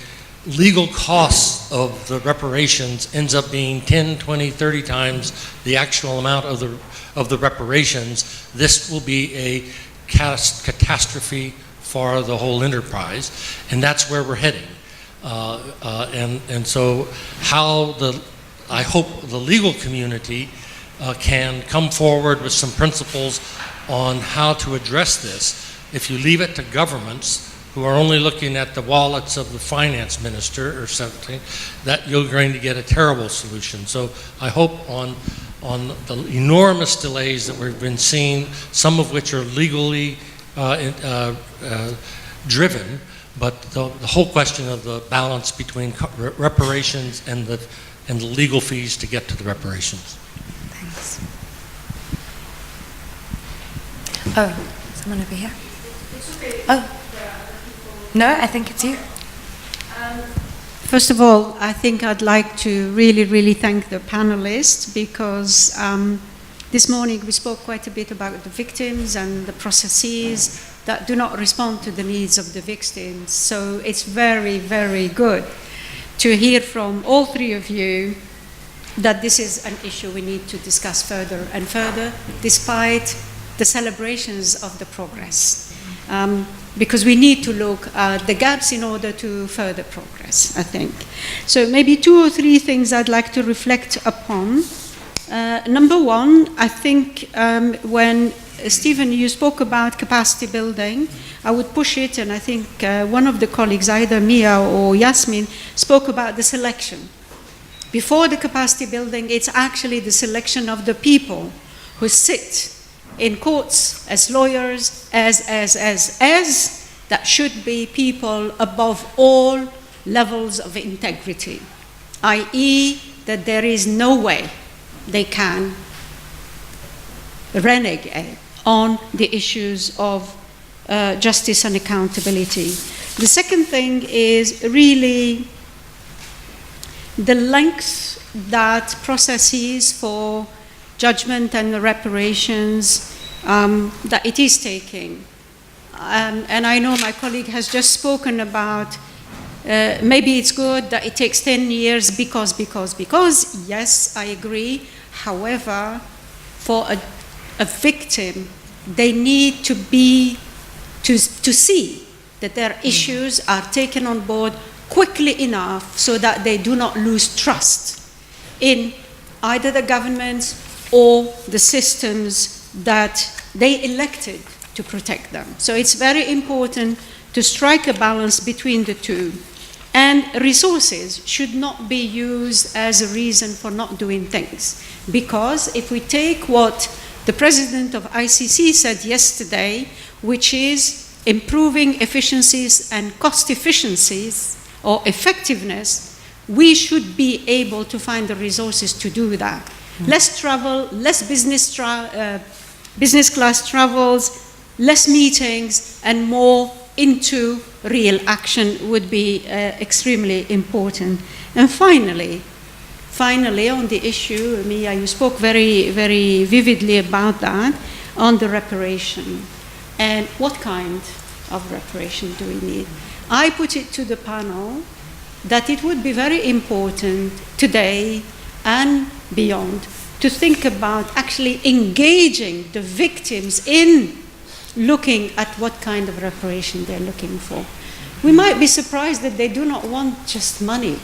legal costs of the reparations ends up being 10, 20, 30 times the actual amount of the reparations, this will be a catastrophe for the whole enterprise, and that's where we're heading. And so I hope the legal community can come forward with some principles on how to address this. If you leave it to governments who are only looking at the wallets of the finance minister or something, that you're going to get a terrible solution. So I hope on the enormous delays that we've been seeing, some of which are legally driven, but the whole question of the balance between reparations and the legal fees to get to the reparations. Thanks. Oh, someone over here. Oh. No, I think it's you. First of all, I think I'd like to really thank the panelists, because this morning we spoke quite a bit about the victims and the processes that do not respond to the needs of the victims. So it's very good to hear from all three of you that this is an issue we need to discuss further and further, despite the celebrations of the progress. Because we need to look at the gaps in order to further progress, I think. So maybe 2 or 3 things I'd like to reflect upon. Number one, I think when Stephen, you spoke about capacity building, I would push it, and I think one of the colleagues, either Mia or Yasmin, spoke about the selection. Before the capacity building, it's actually the selection of the people who sit in courts as lawyers, that should be people above all levels of integrity, i.e. that there is no way they can renege on the issues of justice and accountability. The second thing is really the length that processes for judgment and the reparations that it is taking. And I know my colleague has just spoken about maybe it's good that it takes 10 years because, yes, I agree. However, for a victim, they need to see that their issues are taken on board quickly enough so that they do not lose trust in either the governments or the systems that they elected to protect them. So it's very important to strike a balance between the two. And resources should not be used as a reason for not doing things. Because if we take what the president of ICC said yesterday, which is improving efficiencies and cost efficiencies or effectiveness, we should be able to find the resources to do that. Less travel, less business class travels, less meetings, and more into real action would be extremely important. And finally, on the issue, Mia, you spoke very vividly about that, on the reparation. And what kind of reparation do we need? I put it to the panel that it would be very important today and beyond to think about actually engaging the victims in looking at what kind of reparation they're looking for. We might be surprised that they do not want just money,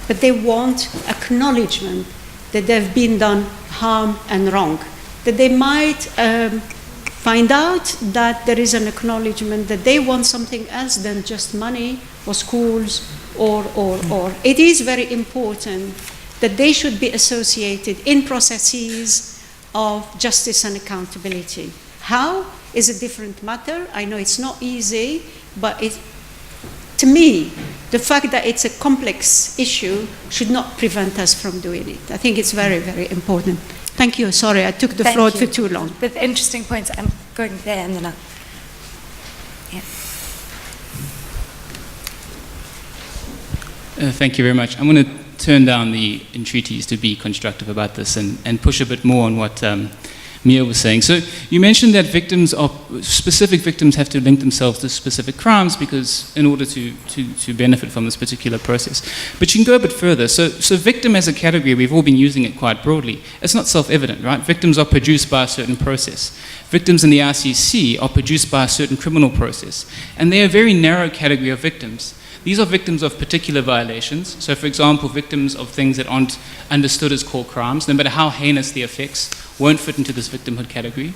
but they want acknowledgement that they've been done harm and wrong, that they might find out that there is an acknowledgement that they want something else than just money or schools or. It is very important that they should be associated in processes of justice and accountability. How is a different matter. I know it's not easy, but to me, the fact that it's a complex issue should not prevent us from doing it. I think it's very, very important. Thank you. Sorry, I took the floor for too long. With interesting points. I'm going there and then I'll... Yeah. Thank you very much. I'm going to turn down the entreaties to be constructive about this and push a bit more on what Mia was saying. So you mentioned that specific victims have to link themselves to specific crimes because in order to benefit from this particular process. But you can go a bit further. So victim as a category, we've all been using it quite broadly. It's not self-evident, right? Victims are produced by a certain process. Victims in the ICC are produced by a certain criminal process. And they're a very narrow category of victims. These are victims of particular violations. So, for example, victims of things that aren't understood as core crimes, no matter how heinous the effects, won't fit into this victimhood category.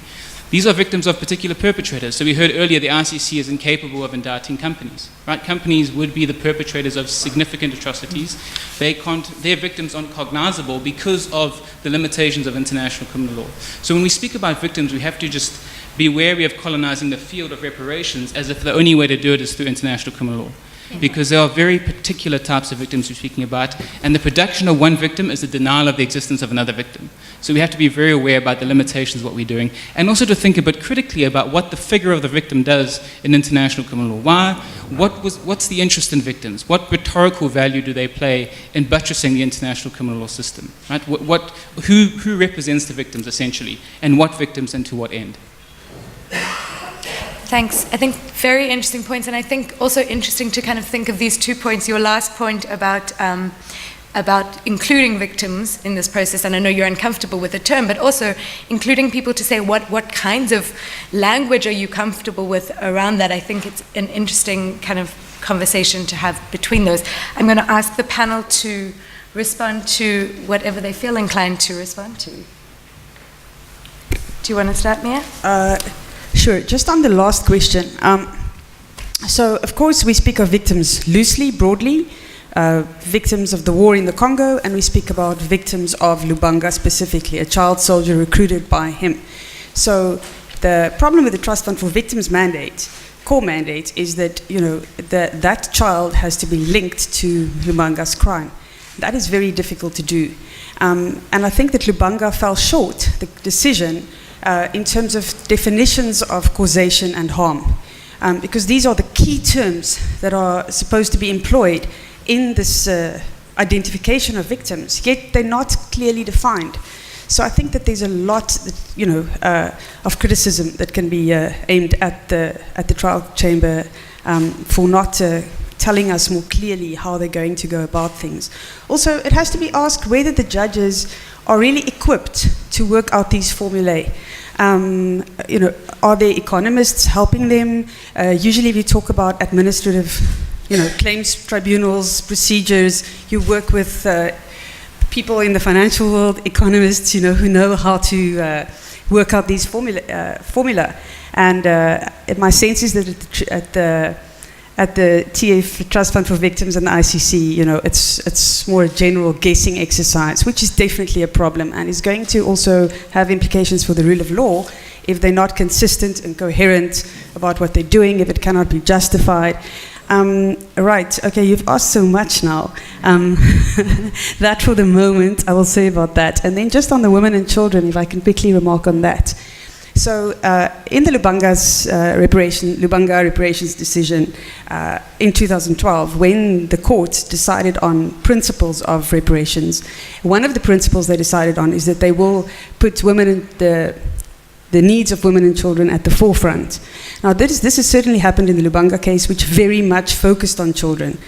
These are victims of particular perpetrators. So we heard earlier the ICC is incapable of indicting companies, right? Companies would be the perpetrators of significant atrocities. Their victims aren't cognizable because of the limitations of international criminal law. So when we speak about victims, we have to just be wary of colonizing the field of reparations as if the only way to do it is through international criminal law. Because there are very particular types of victims we're speaking about, and the production of one victim is the denial of the existence of another victim. So we have to be very aware about the limitations of what we're doing, and also to think a bit critically about what the figure of the victim does in international criminal law. What's the interest in victims? What rhetorical value do they play in buttressing the international criminal law system? Right? Who represents the victims, essentially, and what victims and to what end? Thanks. I think very interesting points, and I think also interesting to kind of think of these 2 points. Your last point about including victims in this process, and I know you're uncomfortable with the term, but also including people to say what kinds of language are you comfortable with around that. I think it's an interesting kind of conversation to have between those. I'm going to ask the panel to respond to whatever they feel inclined to respond to. Do you want to start, Mia? Sure. Just on the last question. So, of course, we speak of victims loosely, broadly, victims of the war in the Congo, and we speak about victims of Lubanga specifically, a child soldier recruited by him. So, the problem with the Trust Fund for Victims mandate, core mandate, is that that child has to be linked to Lubanga's crime. That is very difficult to do, and I think that Lubanga fell short the decision. In terms of definitions of causation and harm, because these are the key terms that are supposed to be employed in this identification of victims, yet they're not clearly defined. So I think that there's a lot, of criticism that can be aimed at the trial chamber for not telling us more clearly how they're going to go about things. Also, it has to be asked whether the judges are really equipped to work out these formulae. Are there economists helping them? Usually we talk about administrative, claims tribunals, procedures. You work with people in the financial world, economists, who know how to work out these formula. And my sense is that at the TF Trust Fund for Victims and the ICC, it's more a general guessing exercise, which is definitely a problem and is going to also have implications for the rule of law if they're not consistent and coherent about what they're doing, if it cannot be justified. Right, okay, you've asked so much now. That for the moment, I will say about that. And then just on the women and children, if I can quickly remark on that. So in the Lubanga reparations decision in 2012, when the court decided on principles of reparations, one of the principles they decided on is that they will put women in the needs of women and children at the forefront. Now this has certainly happened in the Lubanga case, which very much focused on children.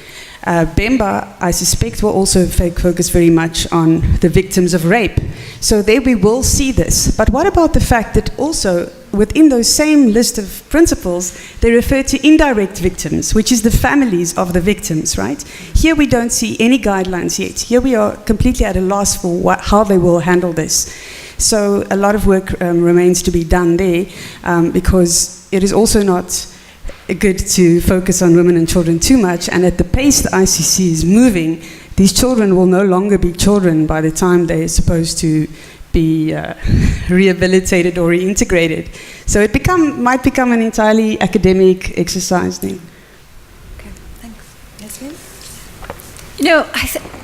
Bemba, I suspect, will also focus very much on the victims of rape. So there we will see this. But what about the fact that also within those same list of principles, they refer to indirect victims, which is the families of the victims, right? Here we don't see any guidelines yet. Here we are completely at a loss for how they will handle this. So a lot of work remains to be done there because it is also not good to focus on women and children too much, and at the pace the ICC is moving, these children will no longer be children by the time they're supposed to be rehabilitated or reintegrated. So it might become an entirely academic exercise then. Okay, thanks. Yasmin?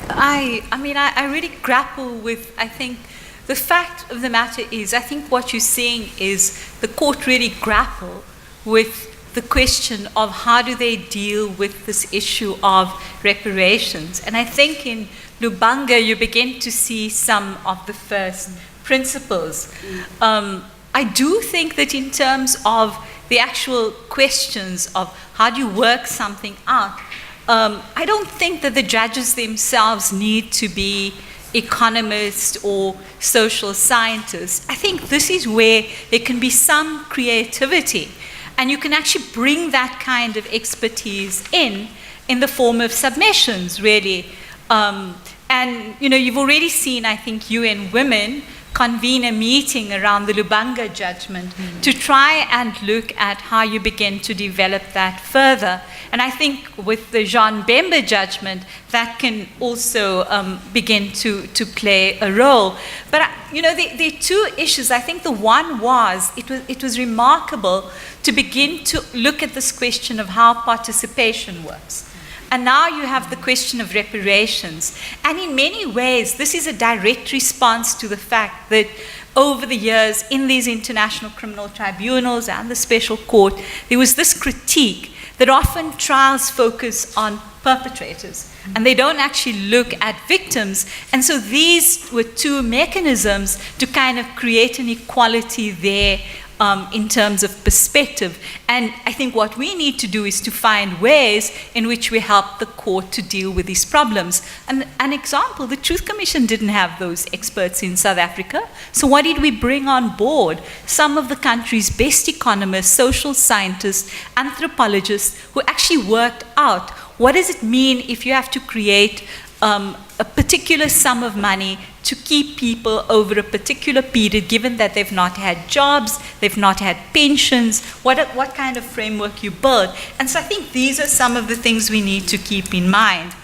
I really grapple with, I think, the fact of the matter is, I think what you're seeing is the court really grapple with the question of how do they deal with this issue of reparations. And I think in Lubanga you begin to see some of the first principles. I do think that in terms of the actual questions of how do you work something out, I don't think that the judges themselves need to be economists or social scientists. I think this is where there can be some creativity, and you can actually bring that kind of expertise in the form of submissions, really. And you've already seen, I think, UN Women convene a meeting around the Lubanga judgment to try and look at how you begin to develop that further. And I think with the Jean Bemba judgment, that can also begin to play a role. But there are two issues. I think the one was, it was remarkable to begin to look at this question of how participation works. And now you have the question of reparations. And in many ways, this is a direct response to the fact that over the years, in these international criminal tribunals and the special court, there was this critique that often trials focus on perpetrators, and they don't actually look at victims. And so these were two mechanisms to kind of create an equality there in terms of perspective. And I think what we need to do is to find ways in which we help the court to deal with these problems. And an example, the Truth Commission didn't have those experts in South Africa. So what did we bring on board? Some of the country's best economists, social scientists, anthropologists who actually worked out what does it mean if you have to create a particular sum of money to keep people over a particular period, given that they've not had jobs, they've not had pensions, what kind of framework you build. And so I think these are some of the things we need to keep in mind.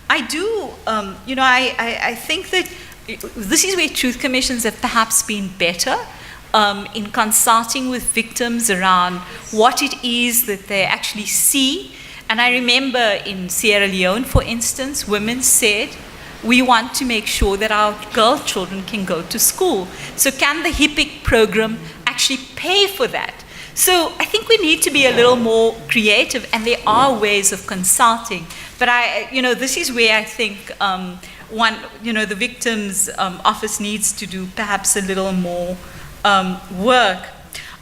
I do, I think that this is where truth commissions have perhaps been better in consulting with victims around what it is that they actually see. And I remember in Sierra Leone, for instance, women said, we want to make sure that our girl children can go to school. So can the HIPIC program actually pay for that? So I think we need to be a little more creative, and there are ways of consulting. But this is where I think the victim's office needs to do perhaps a little more work.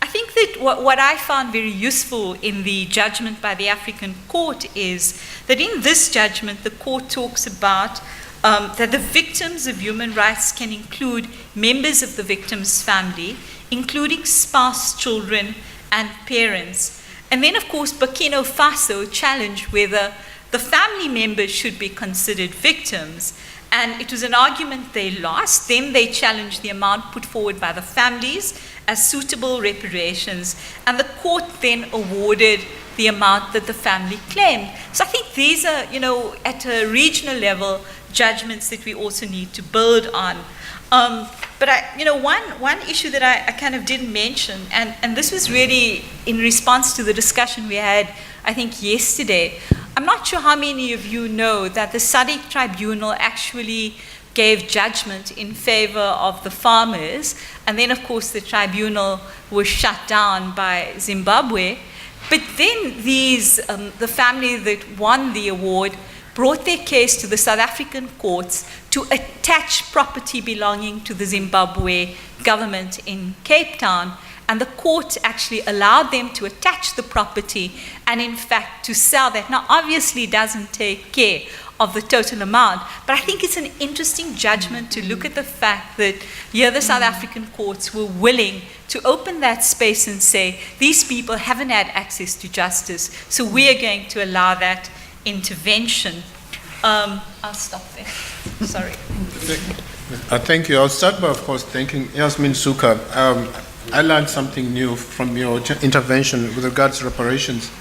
I think that what I found very useful in the judgment by the African court is that in this judgment, the court talks about that the victims of human rights can include members of the victim's family, including spouse, children, and parents. And then, of course, Burkina Faso challenged whether the family members should be considered victims. And it was an argument they lost. Then they challenged the amount put forward by the families as suitable reparations. And the court then awarded the amount that the family claimed. So I think these are, at a regional level, judgments that we also need to build on. But one issue that I kind of didn't mention, and this was really in response to the discussion we had, I think, yesterday. I'm not sure how many of you know that the SADC tribunal actually gave judgment in favor of the farmers, and then, of course, the tribunal was shut down by Zimbabwe. But then the family that won the award brought their case to the South African courts to attach property belonging to the Zimbabwe government in Cape Town. And the court actually allowed them to attach the property and, in fact, to sell that. Now, obviously, it doesn't take care of the total amount, but I think it's an interesting judgment to look at the fact that here the South African courts were willing to open that space and say, these people haven't had access to justice, so we are going to allow that intervention. I'll stop there. Sorry. Thank you. I'll start by, of course, thanking Yasmin Sooka. I learned something new from your intervention with regards to reparations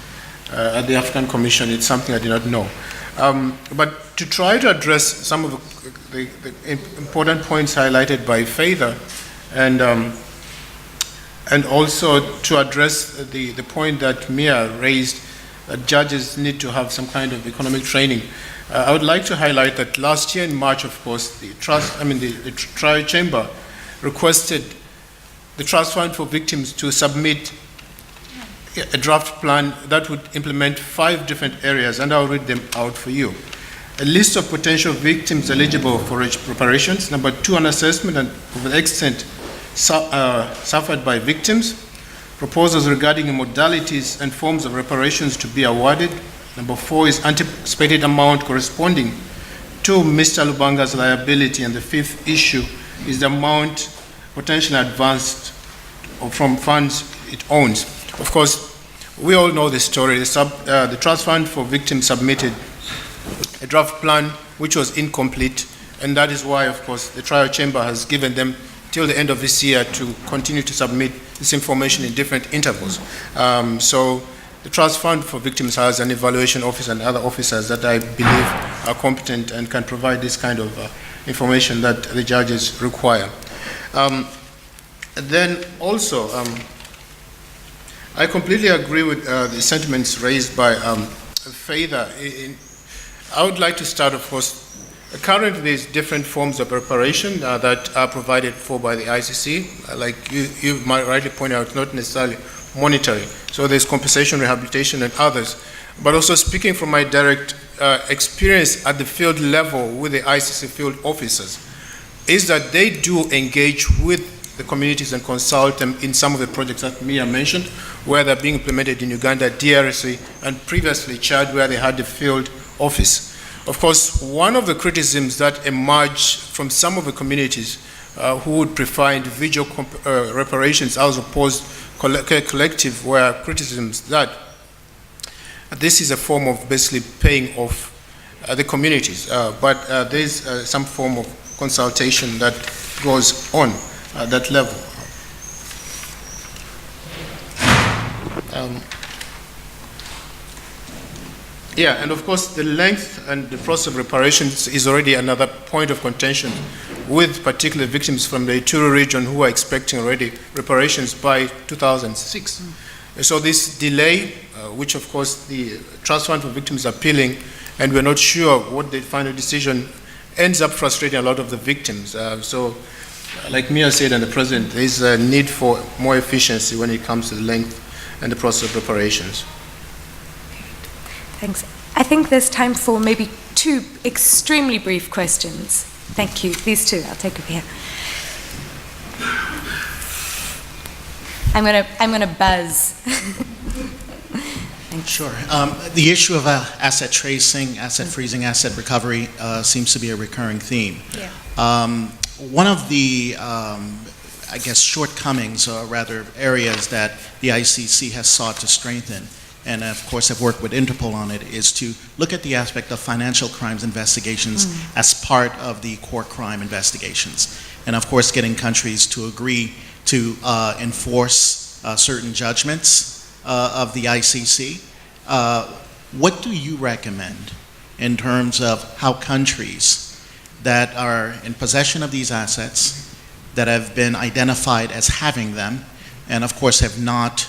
at the African Commission. It's something I did not know. But to try to address some of the important points highlighted by Faither, and also to address the point that Mia raised, that judges need to have some kind of economic training. I would like to highlight that last year in March, of course, the trial chamber requested the Trust Fund for Victims to submit a draft plan that would implement 5 different areas, and I'll read them out for you. A list of potential victims eligible for reparations. Number 2, an assessment of the extent suffered by victims. Proposals regarding modalities and forms of reparations to be awarded. Number 4 is anticipated amount corresponding to Mr. Lubanga's liability, and the 5th issue is the amount potentially advanced from funds it owns. Of course, we all know the story. The Trust Fund for Victims submitted a draft plan which was incomplete, and that is why, of course, the trial chamber has given them till the end of this year to continue to submit this information in different intervals. So the Trust Fund for Victims has an evaluation officer and other officers that I believe are competent and can provide this kind of information that the judges require. Then also, I completely agree with the sentiments raised by Faither. I would like to start, of course, currently there's different forms of reparation that are provided for by the ICC. Like you might rightly point out, not necessarily monetary. So there's compensation, rehabilitation, and others. But also speaking from my direct experience at the field level with the ICC field officers, is that they do engage with the communities and consult them in some of the projects that Mia mentioned, where they're being implemented in Uganda, DRC, and previously Chad, where they had the field office. Of course, one of the criticisms that emerged from some of the communities who would prefer individual reparations as opposed to collective were criticisms that this is a form of basically paying off the communities, but there's some form of consultation that goes on at that level. Yeah, and of course the length and the process of reparations is already another point of contention with particular victims from the Ituri region who are expecting already reparations by 2006. So this delay, which of course the Trust Fund for Victims are appealing, and we're not sure what the final decision, ends up frustrating a lot of the victims. So like Mia said and the President, there is a need for more efficiency when it comes to the length and the process of reparations. Thanks. I think there's time for maybe 2 extremely brief questions. Thank you. These 2, I'll take over here. I'm gonna buzz. Sure. The issue of asset tracing, asset freezing, asset recovery seems to be a recurring theme. Yeah. One of the, I guess, shortcomings, or rather areas that the ICC has sought to strengthen, and of course have worked with Interpol on it, is to look at the aspect of financial crimes investigations as part of the core crime investigations. And of course getting countries to agree to enforce certain judgments of the ICC. What do you recommend in terms of how countries that are in possession of these assets, that have been identified as having them, and of course have not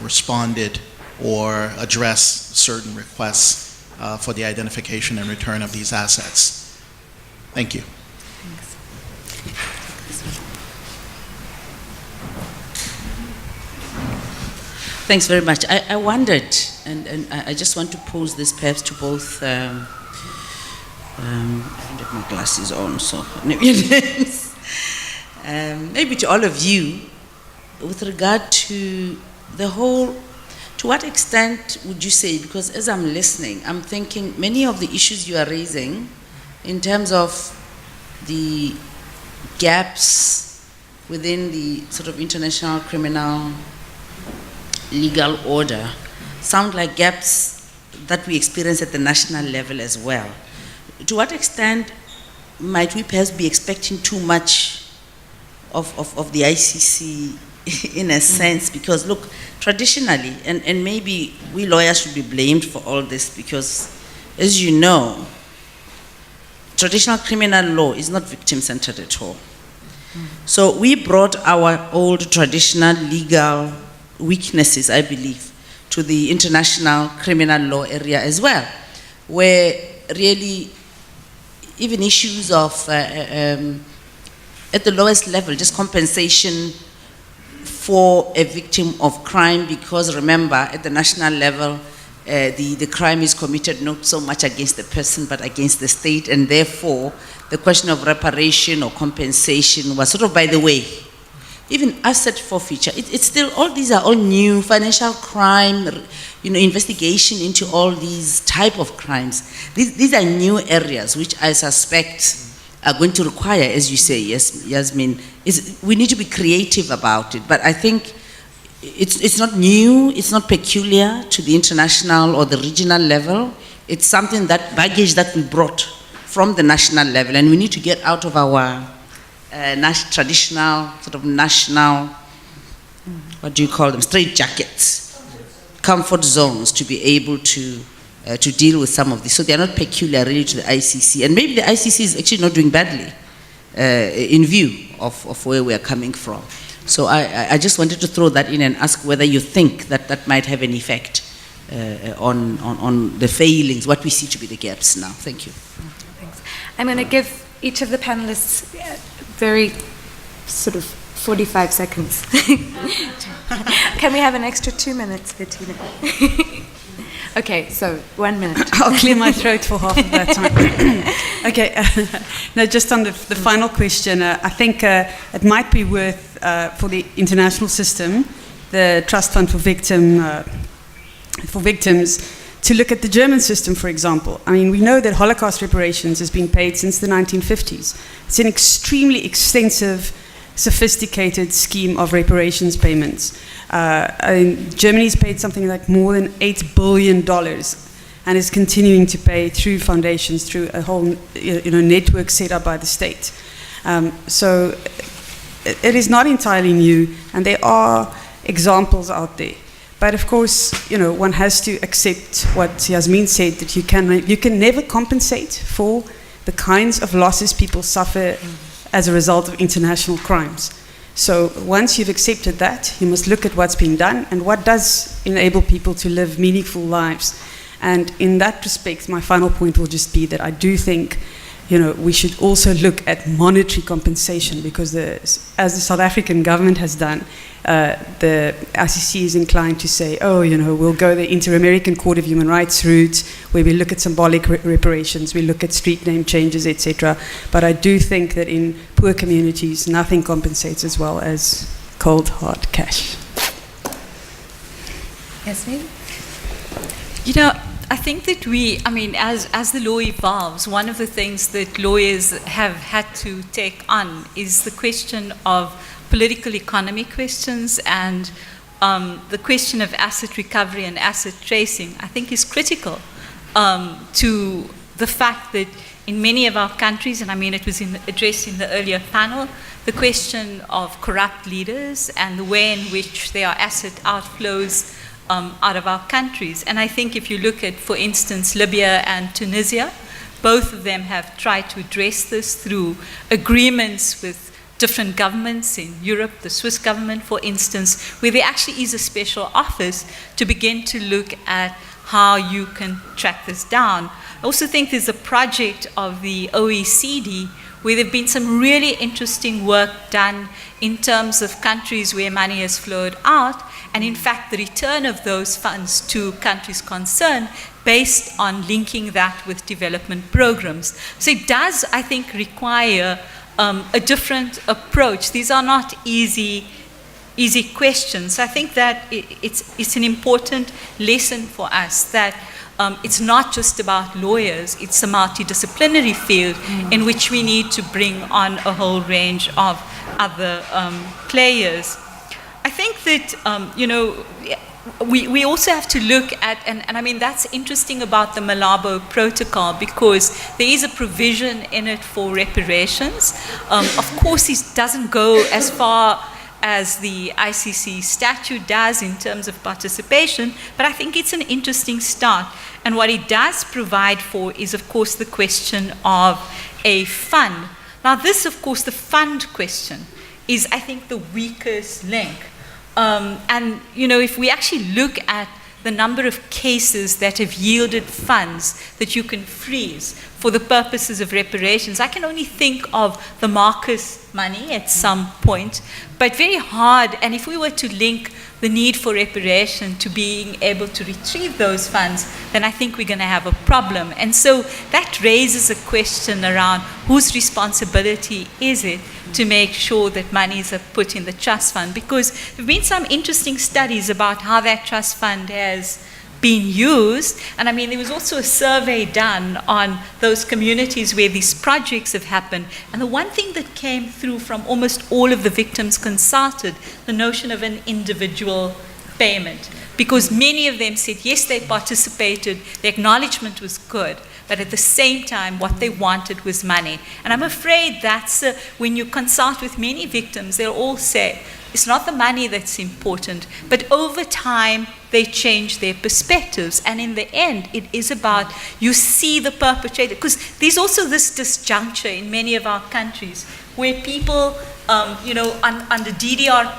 responded or addressed certain requests for the identification and return of these assets? Thank you. Thanks very much. I wondered, and I just want to pose this perhaps to both, I have my glasses on, so maybe to all of you, with regard to the whole, to what extent would you say, because as I'm listening, I'm thinking many of the issues you are raising in terms of the gaps within the sort of international criminal legal order sound like gaps that we experience at the national level as well. To what extent might we perhaps be expecting too much of the ICC in a sense? Because look, traditionally, and maybe we lawyers should be blamed for all this, because as you know, traditional criminal law is not victim-centered at all. So we brought our old traditional legal weaknesses, I believe, to the international criminal law area as well, where really even issues of, at the lowest level, just compensation for a victim of crime, because remember, at the national level, the crime is committed not so much against the person but against the state, and therefore the question of reparation or compensation was sort of by the way. Even asset forfeiture, it's still, all these are all new, financial crime, investigation into all these type of crimes. These are new areas which I suspect are going to require, as you say, yes, Yasmin, we need to be creative about it. But I think it's not new, it's not peculiar to the international or the regional level. It's something, that baggage that we brought from the national level, and we need to get out of our traditional, sort of national, what do you call them, straitjackets, comfort zones, to be able to deal with some of this. So they are not peculiar really to the ICC. And maybe the ICC is actually not doing badly in view of where we are coming from. So I just wanted to throw that in and ask whether you think that that might have an effect on the failings, what we see to be the gaps now. Thank you. Thanks. I'm going to give each of the panelists very sort of 45 seconds. Can we have an extra 2 minutes, Bettina? Okay, so 1 minute. I'll clear my throat for half of that time. Okay, no, just on the final question, I think it might be worth, for the international system, the Trust Fund for Victims, to look at the German system, for example. I mean, we know that Holocaust reparations has been paid since the 1950s. It's an extremely extensive, sophisticated scheme of reparations payments. Germany's paid something like more than $8 billion and is continuing to pay through foundations, through a whole network set up by the state. So it is not entirely new, and there are examples out there. But of course, one has to accept what Yasmin said, that you can never compensate for the kinds of losses people suffer as a result of international crimes. So once you've accepted that, you must look at what's being done and what does enable people to live meaningful lives. And in that respect, my final point will just be that I do think we should also look at monetary compensation, because as the South African government has done, the ICC is inclined to say, we'll go the Inter-American Court of Human Rights route, where we look at symbolic reparations, we look at street name changes, etc. But I do think that in poor communities, nothing compensates as well as cold, hard cash. Yasmin? I think that as the law evolves, one of the things that lawyers have had to take on is the question of political economy questions, and the question of asset recovery and asset tracing, I think, is critical to the fact that in many of our countries, and it was addressed in the earlier panel, the question of corrupt leaders and the way in which there are asset outflows out of our countries. And I think if you look at, for instance, Libya and Tunisia, both of them have tried to address this through agreements with different governments in Europe, the Swiss government, for instance, where there actually is a special office to begin to look at how you can track this down. I also think there's a project of the OECD where there have been some really interesting work done in terms of countries where money has flowed out, and in fact the return of those funds to countries concerned based on linking that with development programs. So it does, I think, require a different approach. These are not easy questions. So I think that it's an important lesson for us that it's not just about lawyers, it's a multidisciplinary field in which we need to bring on a whole range of other players. I think that, we also have to look at, and that's interesting about the Malabo Protocol, because there is a provision in it for reparations. Of course, it doesn't go as far as the ICC statute does in terms of participation, but I think it's an interesting start. And what it does provide for is, of course, the question of a fund. Now this, of course, the fund question is, I think, the weakest link. And, if we actually look at the number of cases that have yielded funds that you can freeze for the purposes of reparations. I can only think of the Marcus money at some point, but very hard, and if we were to link the need for reparation to being able to retrieve those funds, then I think we're going to have a problem. And so that raises a question around whose responsibility is it to make sure that monies are put in the trust fund, because there have been some interesting studies about how that trust fund has been used. And I mean, there was also a survey done on those communities where these projects have happened. And the one thing that came through from almost all of the victims consulted, the notion of an individual payment. Because many of them said, yes, they participated, the acknowledgement was good, but at the same time, what they wanted was money. And I'm afraid that's, when you consult with many victims, they'll all say, it's not the money that's important, but over time, they change their perspectives. And in the end, it is about, you see the perpetrator, because there's also this disjuncture in many of our countries where people, under DDR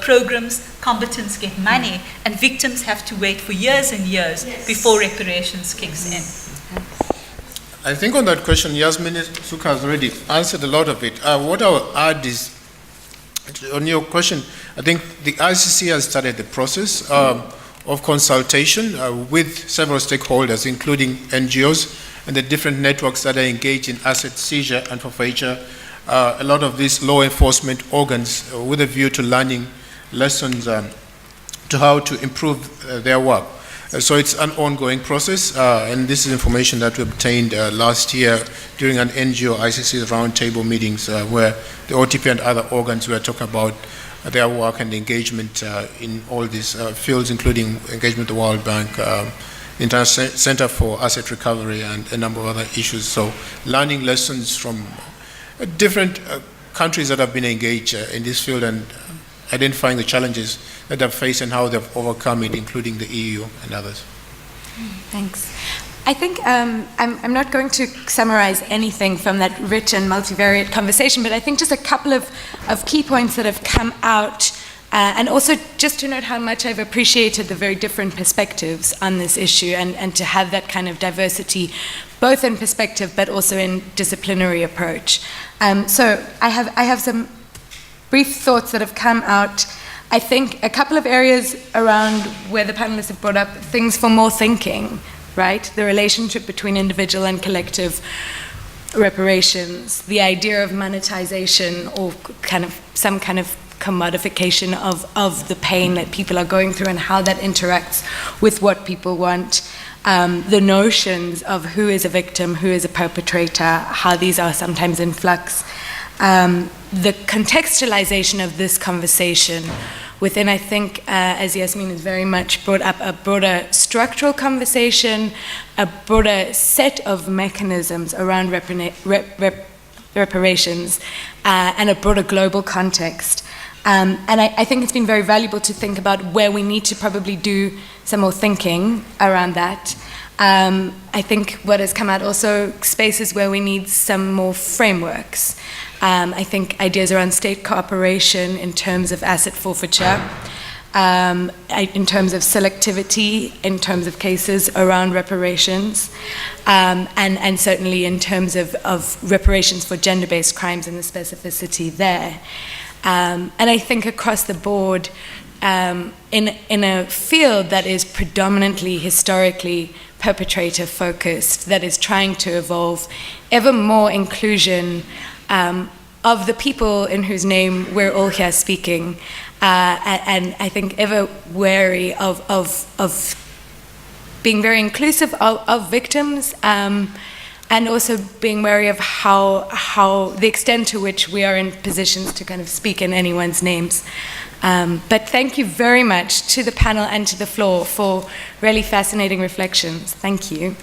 programs, combatants get money, and victims have to wait for years and years before reparations kicks in. I think on that question, Yasmin Sooka has already answered a lot of it. What I will add is, on your question, I think the ICC has started the process of consultation with several stakeholders, including NGOs and the different networks that are engaged in asset seizure and forfeiture. A lot of these law enforcement organs with a view to learning lessons to how to improve their work. So it's an ongoing process, and this is information that we obtained last year during an NGO ICC roundtable meetings where the OTP and other organs were talking about their work and engagement in all these fields, including engagement with the World Bank, International Center for Asset Recovery, and a number of other issues. So learning lessons from different countries that have been engaged in this field and identifying the challenges that they've faced and how they've overcome it, including the EU and others. Thanks. I think I'm not going to summarize anything from that rich and multivariate conversation, but I think just a couple of key points that have come out, and also just to note how much I've appreciated the very different perspectives on this issue, and to have that kind of diversity, both in perspective but also in disciplinary approach. So I have some brief thoughts that have come out. I think a couple of areas around where the panelists have brought up things for more thinking, right? The relationship between individual and collective reparations, the idea of monetization or some kind of commodification of the pain that people are going through and how that interacts with what people want. The notions of who is a victim, who is a perpetrator, how these are sometimes in flux. The contextualization of this conversation within, I think, as Yasmin has very much brought up, a broader structural conversation, a broader set of mechanisms around reparations, and a broader global context. And I think it's been very valuable to think about where we need to probably do some more thinking around that. I think what has come out also spaces where we need some more frameworks. I think ideas around state cooperation in terms of asset forfeiture, in terms of selectivity, in terms of cases around reparations, and certainly in terms of reparations for gender-based crimes and the specificity there. And I think across the board, in a field that is predominantly historically perpetrator-focused, that is trying to evolve ever more inclusion of the people in whose name we're all here speaking, and I think ever wary of being very inclusive of victims, and also being wary of how the extent to which we are in positions to kind of speak in anyone's names. But thank you very much to the panel and to the floor for really fascinating reflections. Thank you.